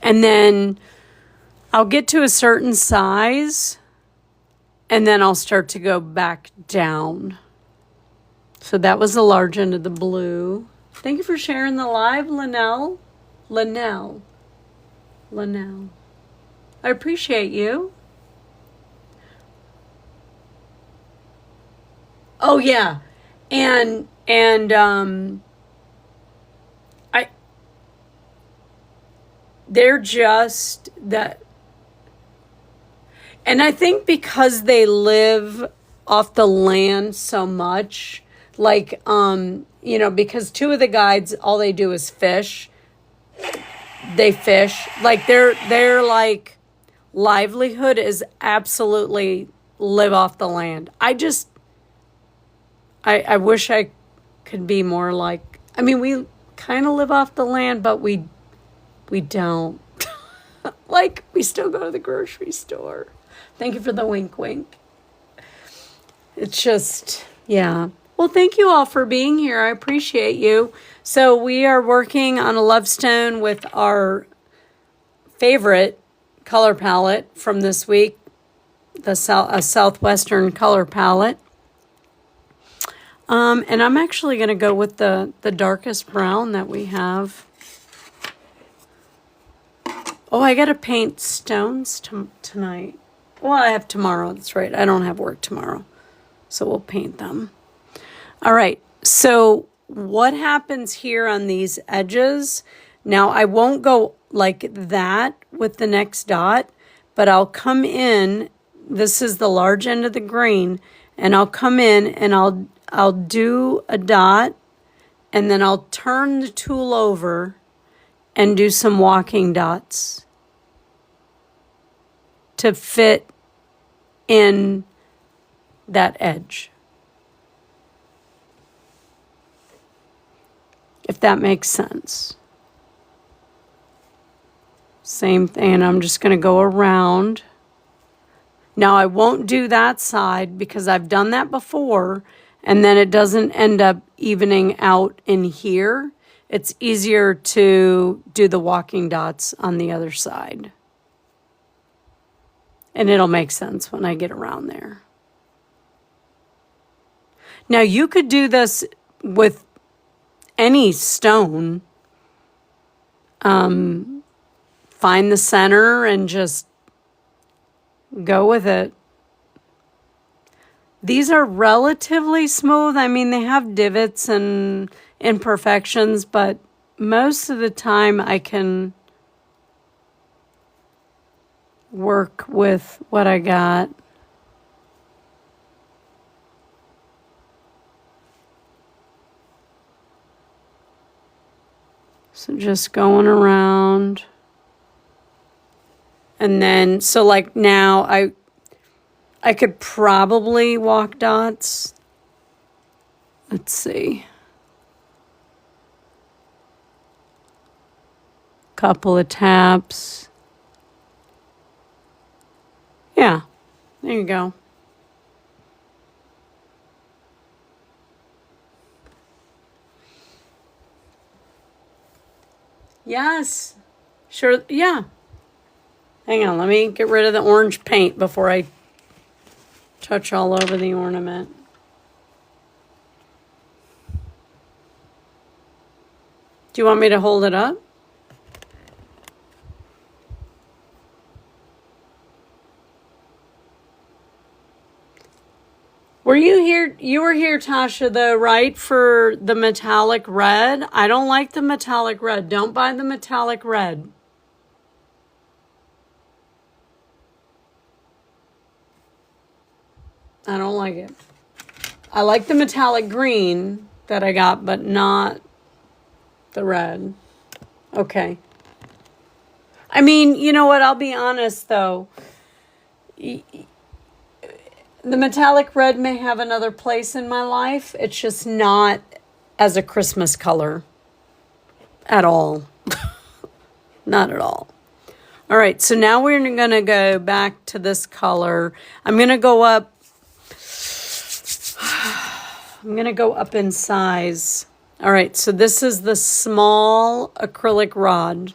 And then I'll get to a certain size, and then I'll start to go back down. So that was the large end of the blue. Thank you for sharing the live, Linnell. I appreciate you. Oh yeah. And they're just that. And I think because they live off the land so much, like, because two of the guides, all they do is fish. They fish. Like, their like, livelihood is absolutely live off the land. I wish I could be more like, we kind of live off the land, but we don't. Like, we still go to the grocery store. Thank you for the wink, wink. It's just, yeah. Well, thank you all for being here. I appreciate you. So we are working on a love stone with our favorite color palette from this week, a Southwestern color palette. And I'm actually going to go with the darkest brown that we have. Oh, I got to paint stones tonight. Well, I have tomorrow. That's right. I don't have work tomorrow. So we'll paint them. All right. So what happens here on these edges? Now, I won't go like that with the next dot, but I'll come in. This is the large end of the green. And I'll come in and I'll do a dot. And then I'll turn the tool over and do some walking dots to fit in that edge. If that makes sense. Same thing, I'm just going to go around. Now I won't do that side because I've done that before, and then it doesn't end up evening out in here. It's easier to do the walking dots on the other side. And it'll make sense when I get around there. Now you could do this with any stone. Find the center and just go with it. These are relatively smooth. They have divots and imperfections, but most of the time I can work with what I got. So just going around. And then, so like now I could probably walk dots. Let's see. Couple of taps. Yeah, there you go. Yes, sure, yeah. Hang on, let me get rid of the orange paint before I touch all over the ornament. Do you want me to hold it up? Were you here? You were here, Tasha, though, right, for the metallic red? I don't like the metallic red. Don't buy the metallic red. I don't like it. I like the metallic green that I got, but not the red. Okay. I mean, you know what? I'll be honest, though. The metallic red may have another place in my life. It's just not as a Christmas color at all. Not at all. All right, so now we're going to go back to this color. I'm going to go up. I'm going to go up in size. All right, so this is the small acrylic rod.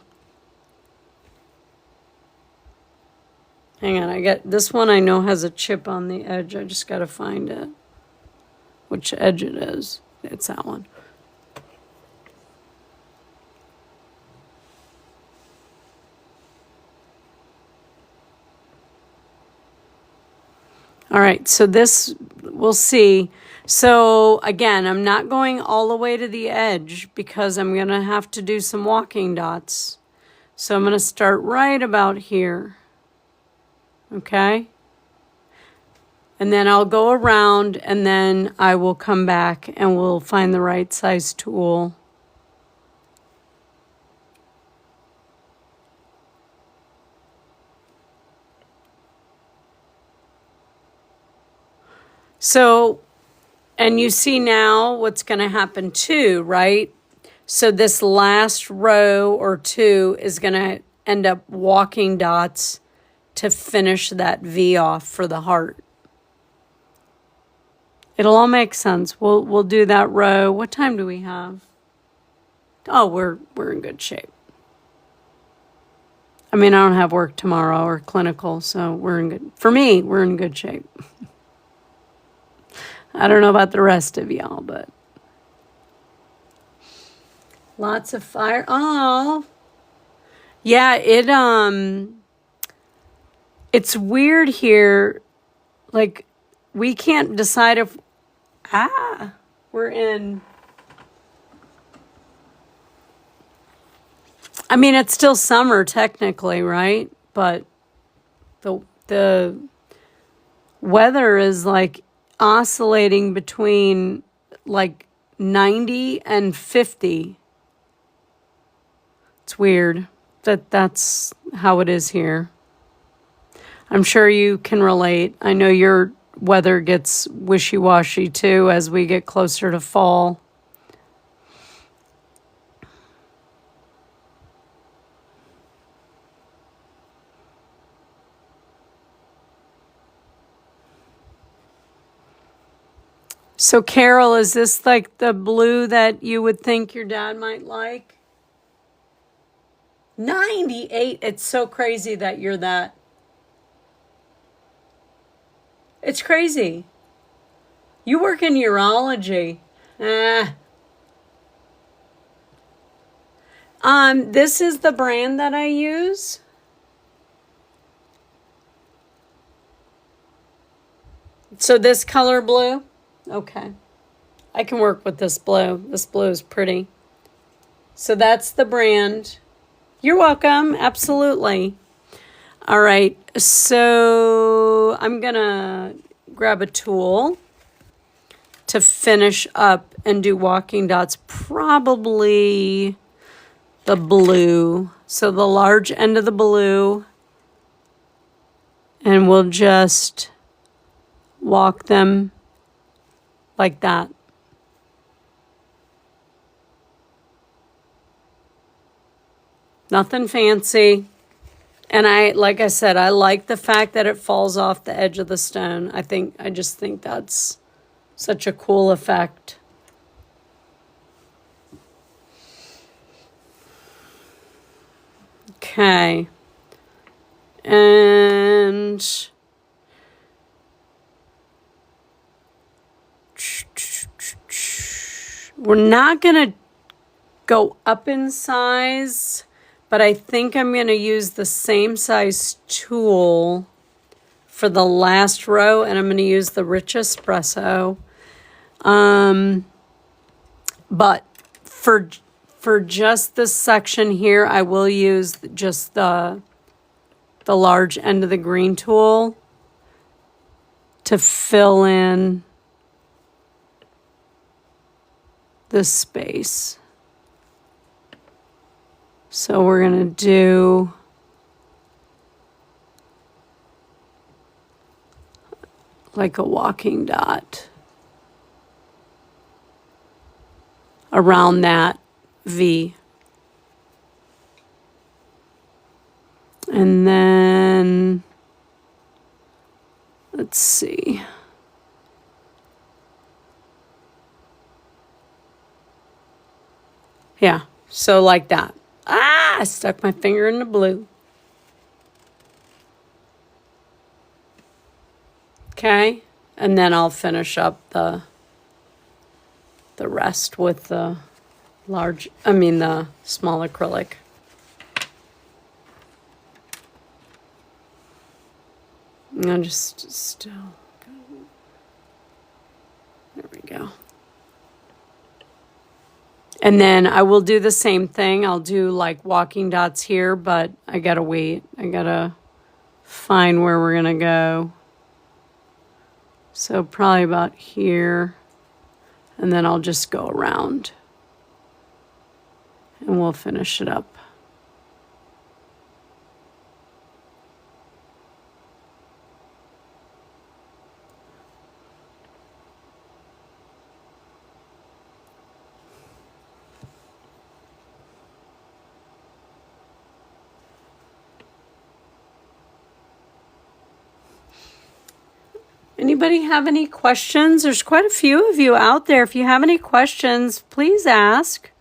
Hang on, I got this one I know has a chip on the edge. I just got to find it. Which edge it is. It's that one. All right, so this, we'll see. So again, I'm not going all the way to the edge because I'm going to have to do some walking dots. So I'm going to start right about here. Okay? And then I'll go around and then I will come back and we'll find the right size tool. So, and you see now what's going to happen too, right? So this last row or two is going to end up walking dots to finish that V off for the heart. It'll all make sense. We'll do that row. What time do we have? Oh, we're in good shape. I mean, I don't have work tomorrow or clinical, so we're in good. For me, we're in good shape. I don't know about the rest of y'all, but lots of fire. Oh, yeah. It's weird here. Like, we can't decide if we're in. I mean, it's still summer technically, right? But the weather is like oscillating between like 90 and 50. It's weird that's how it is here. I'm sure you can relate. I know your weather gets wishy-washy too as we get closer to fall. So, Carol, is this like the blue that you would think your dad might like? 98. It's so crazy that you're that. It's crazy. You work in urology. This is the brand that I use. So this color blue. Okay. I can work with this blue. This blue is pretty. So that's the brand. You're welcome. Absolutely. All right, so I'm gonna grab a tool to finish up and do walking dots, probably the blue. So the large end of the blue, and we'll just walk them like that. Nothing fancy. And like I said, I like the fact that it falls off the edge of the stone. I just think that's such a cool effect. Okay. And we're not going to go up in size, but I think I'm going to use the same size tool for the last row, and I'm going to use the Rich Espresso. But for just this section here, I will use just the large end of the green tool to fill in this space. So we're going to do like a walking dot around that V. And then, let's see. Yeah, so like that. I stuck my finger in the blue. Okay, and then I'll finish up the rest with the the small acrylic. I'm just still, there we go. And then I will do the same thing. I'll do like walking dots here, but I gotta wait. I gotta find where we're gonna go. So probably about here. And then I'll just go around. And we'll finish it up. Anybody have any questions? There's quite a few of you out there. If you have any questions, please ask.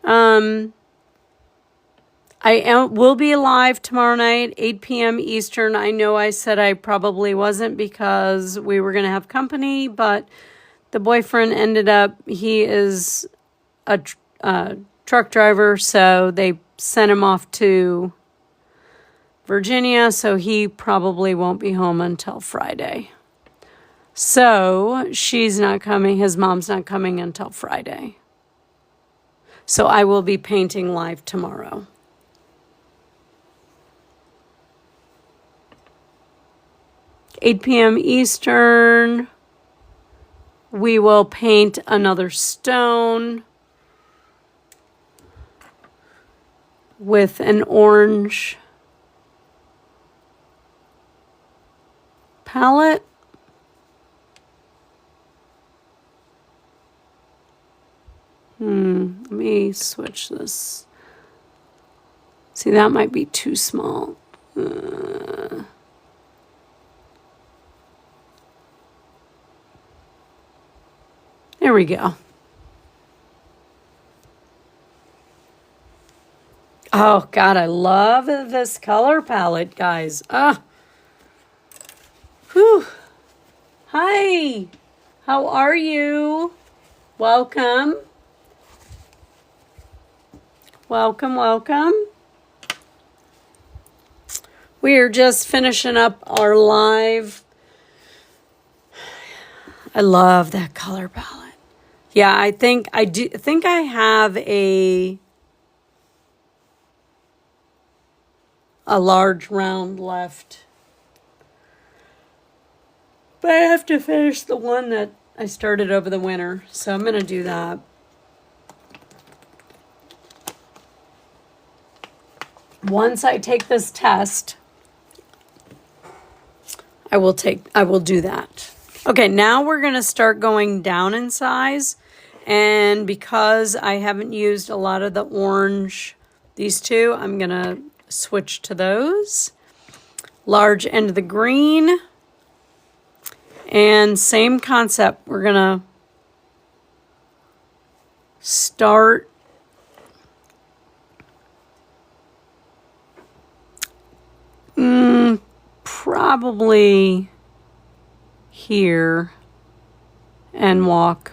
I will be live tomorrow night, 8 p.m. Eastern. I know I said I probably wasn't because we were going to have company, but the boyfriend ended up, he is a truck driver, so they sent him off to Virginia, so he probably won't be home until Friday. So she's not coming, his mom's not coming until Friday. So I will be painting live tomorrow. $8 p.m. Eastern. We will paint another stone with an orange palette. Let me switch this. See, that might be too small. There we go. Oh, God, I love this color palette, guys. Whew. Hi. How are you? Welcome. Welcome, welcome. We are just finishing up our live. I love that color palette. Yeah, I think I have a a large round left. But I have to finish the one that I started over the winter, so I'm going to do that. Once I take this test, I will do that. Okay, now we're going to start going down in size. And because I haven't used a lot of the orange, these two, I'm going to switch to those. Large end of the green. And same concept. We're going to start probably here and walk.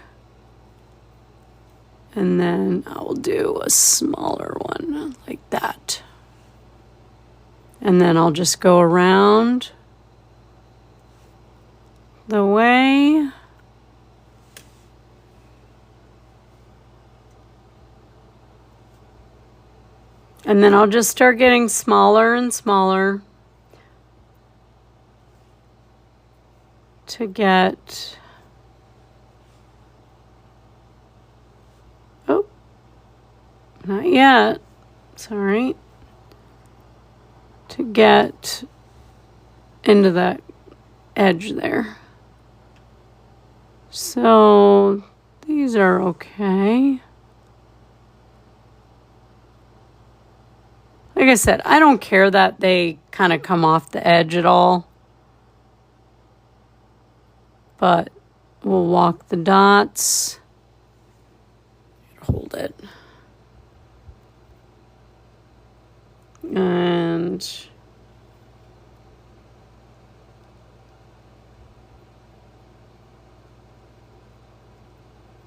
And then I'll do a smaller one like that. And then I'll just go around the way. And then I'll just start getting smaller and smaller to get, oh, not yet, sorry, to get into that edge there. So these are okay. Like I said, I don't care that they kind of come off the edge at all. But we'll walk the dots. Hold it. And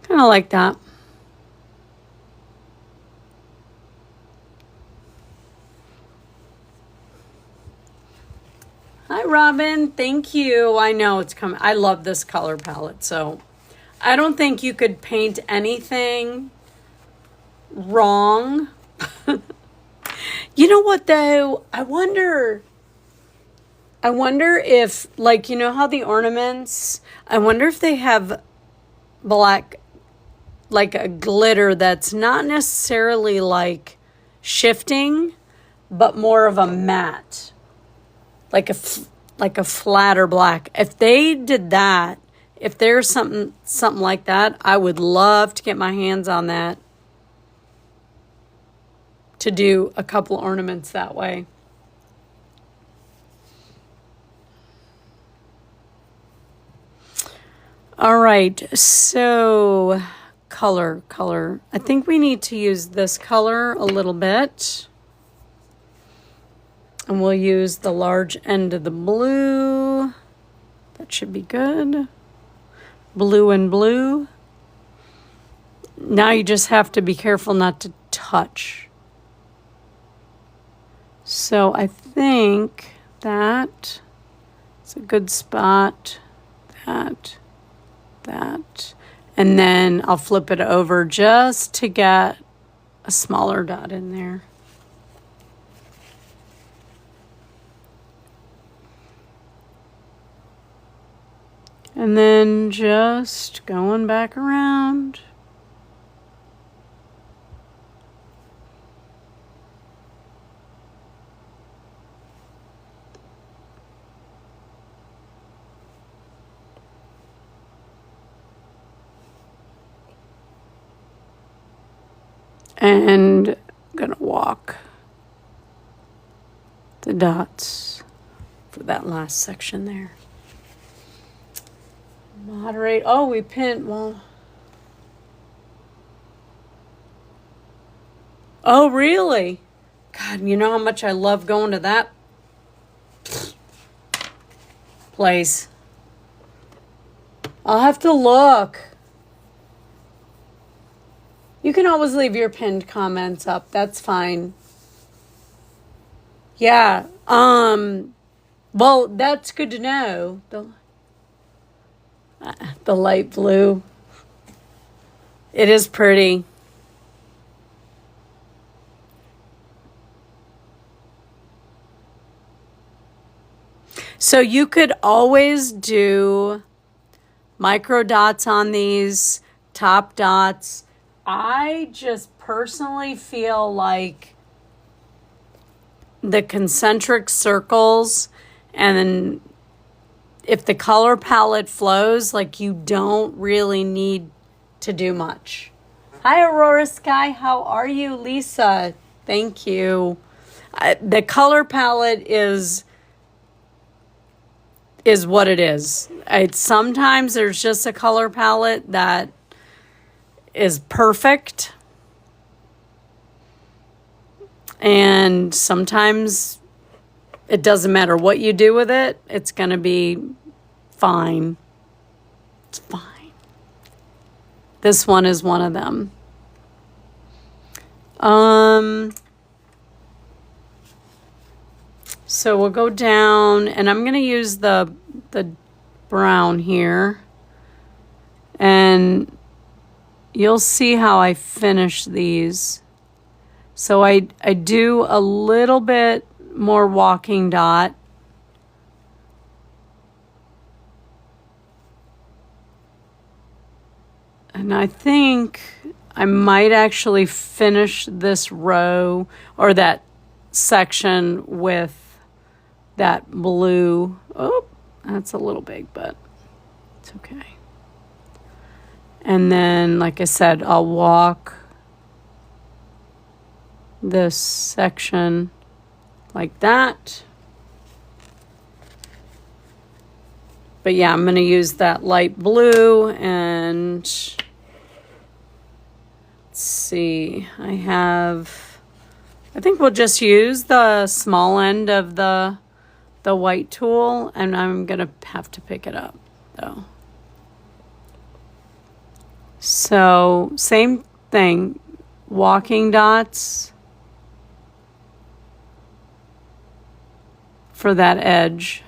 kind of like that. Hi, Robin. Thank you. I know it's coming. I love this color palette. So I don't think you could paint anything wrong. You know what, though? I wonder if, like, you know how the ornaments, I wonder if they have black, like a glitter that's not necessarily like shifting, but more of a matte. Like a flatter black. If they did that, if there's something like that, I would love to get my hands on that to do a couple ornaments that way. All right, so color. I think we need to use this color a little bit. And we'll use the large end of the blue. That should be good. Blue and blue. Now you just have to be careful not to touch. So I think that is a good spot. That. And then I'll flip it over just to get a smaller dot in there. And then just going back around. And I'm gonna walk the dots for that last section there. Moderate. Oh, we pinned. Well. Oh, really? God, you know how much I love going to that place. I'll have to look. You can always leave your pinned comments up. That's fine. Yeah. Well, that's good to know. The light blue. It is pretty. So you could always do micro dots on these, top dots. I just personally feel like the concentric circles, and then if the color palette flows, like, you don't really need to do much. Hi, Aurora Sky. How are you? Lisa. Thank you. The color palette is what it is. Sometimes there's just a color palette that is perfect. And sometimes it doesn't matter what you do with it. It's going to be fine. It's fine. This one is one of them. So we'll go down, and I'm going to use the brown here. And you'll see how I finish these. So I do a little bit more walking dot. And I think I might actually finish this row or that section with that blue. Oh, that's a little big, but it's okay. And then, like I said, I'll walk this section like that. But yeah, I'm going to use that light blue, and let's see, I think we'll just use the small end of the white tool, and I'm going to have to pick it up though. So same thing, walking dots for that edge.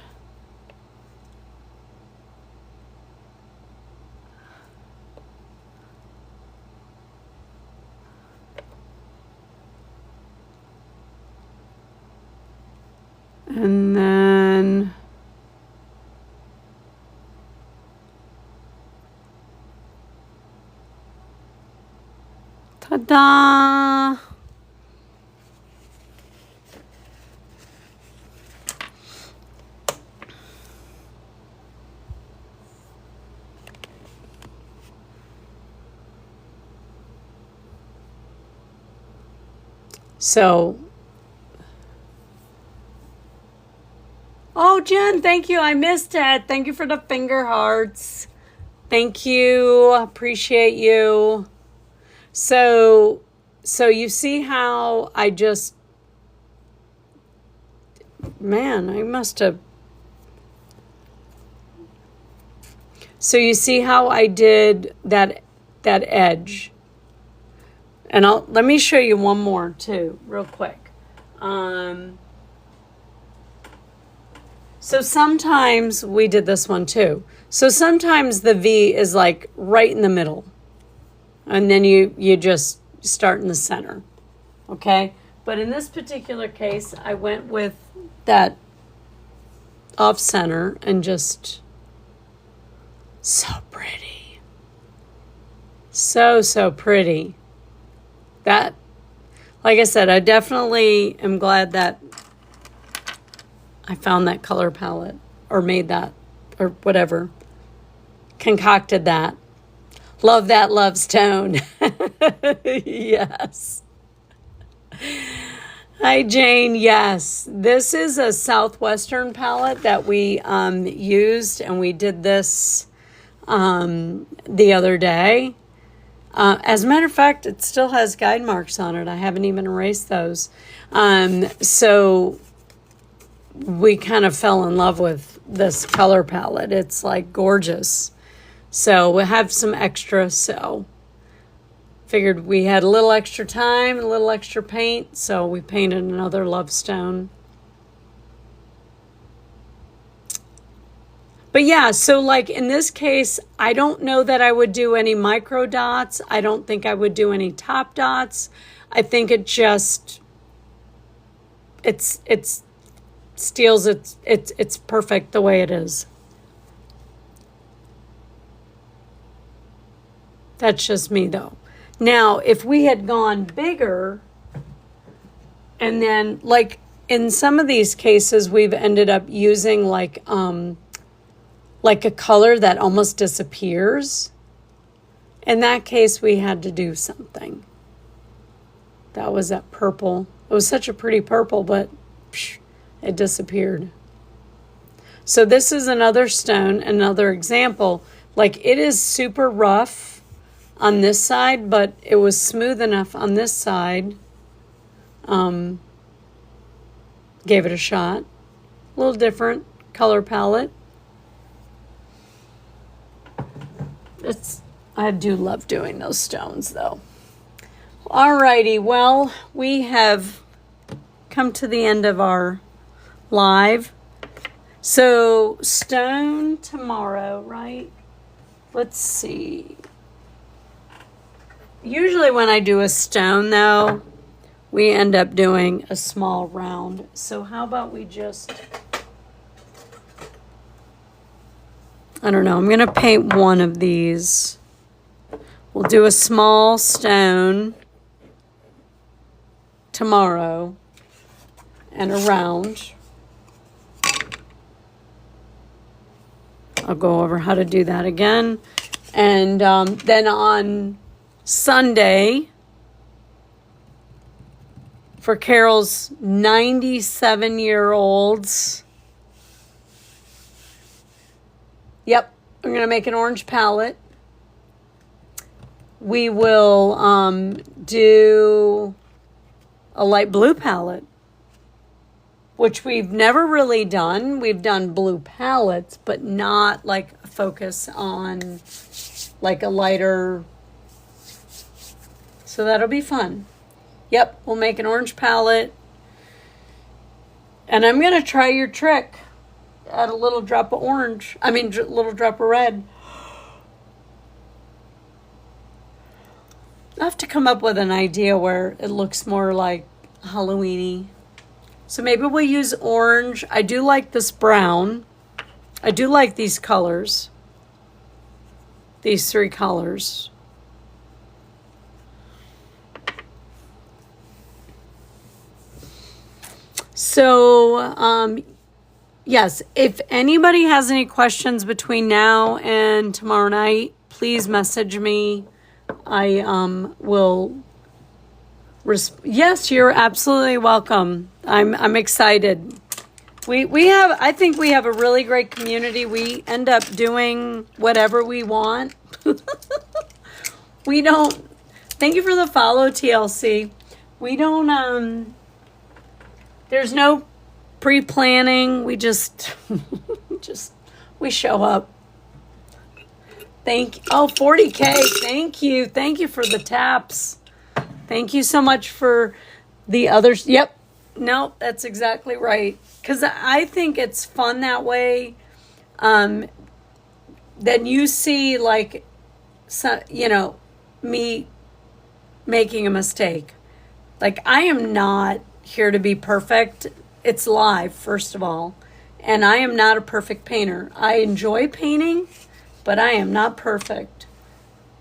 And then ta-da! So, oh, Jen, thank you. I missed it. Thank you for the finger hearts. Thank you. Appreciate you. So you see how I just, man, I must have. So you see how I did that edge. And let me show you one more too, real quick. So sometimes we did this one too. So sometimes the V is like right in the middle. And then you just start in the center. Okay? But in this particular case, I went with that off center and just so pretty. So pretty. That, like I said, I definitely am glad that I found that color palette or made that or whatever, concocted that. Love that love stone. Yes. Hi, Jane. Yes, this is a Southwestern palette that we used, and we did this the other day. As a matter of fact, it still has guide marks on it. I haven't even erased those. So we kind of fell in love with this color palette. It's like gorgeous. So we'll have some extra. So figured we had a little extra time, a little extra paint. So we painted another love stone. But yeah, so like in this case, I don't know that I would do any micro dots. I don't think I would do any top dots. I think it just, it's steel's it's perfect the way it is. That's just me though. Now, if we had gone bigger, and then like in some of these cases, we've ended up using like a color that almost disappears. In that case, we had to do something. That was that purple. It was such a pretty purple, but it disappeared. So this is another stone, another example. Like it is super rough on this side, but it was smooth enough on this side. Gave it a shot. A little different color palette. I do love doing those stones though. Alrighty, well, we have come to the end of our live. So stone tomorrow, right? Let's see. Usually when I do a stone though, we end up doing a small round. So how about we just, I don't know, I'm going to paint one of these. We'll do a small stone tomorrow and a round. I'll go over how to do that again. And then on Sunday, for Carol's 97-year-olds. Yep, I'm going to make an orange palette. We will do a light blue palette, which we've never really done. We've done blue palettes, but not like a focus on like a lighter. So that'll be fun. Yep, we'll make an orange palette. And I'm going to try your trick. Add a little drop of orange. A little drop of red. I have to come up with an idea where it looks more like Halloween-y. So maybe we'll use orange. I do like this brown. I do like these colors. These three colors. So, yes, if anybody has any questions between now and tomorrow night, please message me. I will. Yes, you're absolutely welcome. I'm excited. I think we have a really great community. We end up doing whatever we want. We don't. Thank you for the follow, TLC. We don't. There's no pre-planning. We just we show up. 40K. Thank you. Thank you for the taps. Thank you so much for the others. Yep. No, that's exactly right. Because I think it's fun that way. Then you see like, me making a mistake. Like I am not here to be perfect. It's live, first of all. And I am not a perfect painter. I enjoy painting, but I am not perfect.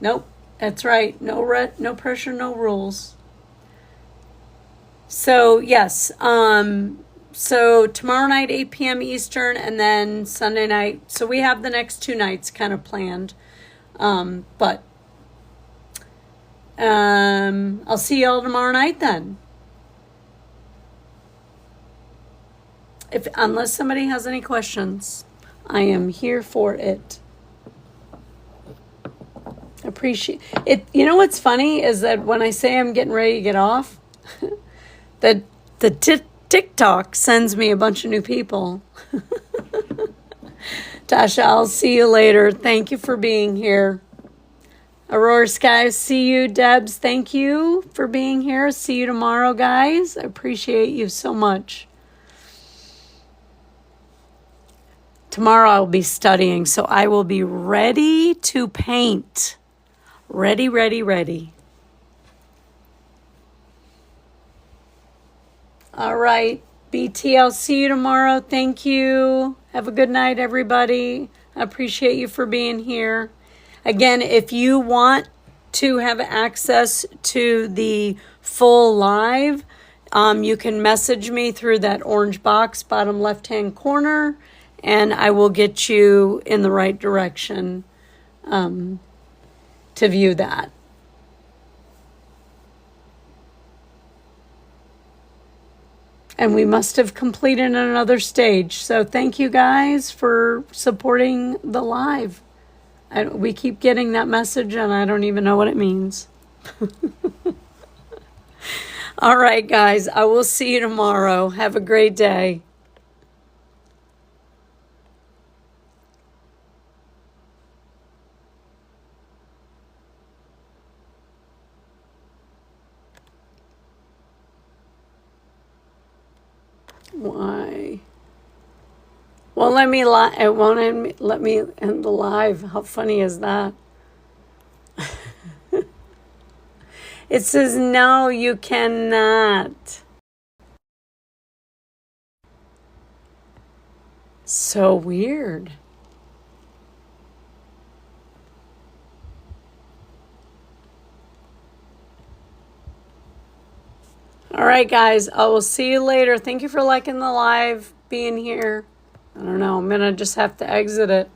Nope, that's right. No pressure, no rules. So, yes. So tomorrow night, 8 p.m. Eastern, and then Sunday night. So we have the next 2 nights kind of planned. But I'll see y'all tomorrow night then. Unless somebody has any questions, I am here for it. Appreciate it. You know what's funny is that when I say I'm getting ready to get off, that the TikTok sends me a bunch of new people. Tasha, I'll see you later. Thank you for being here. Aurora Skies, see you. Debs, thank you for being here. See you tomorrow, guys. I appreciate you so much. Tomorrow I'll be studying, so I will be ready to paint. Ready, ready, ready. All right. BT, I'll see you tomorrow. Thank you. Have a good night, everybody. I appreciate you for being here. Again, if you want to have access to the full live, you can message me through that orange box, bottom left-hand corner, and I will get you in the right direction to view that. And we must have completed another stage. So thank you guys for supporting the live. We keep getting that message and I don't even know what it means. All right, guys, I will see you tomorrow. Have a great day. Why? Well, it won't let me end the live. How funny is that? It says, no, you cannot. So weird. All right, guys, I will see you later. Thank you for liking the live, being here. I don't know, I'm going to just have to exit it.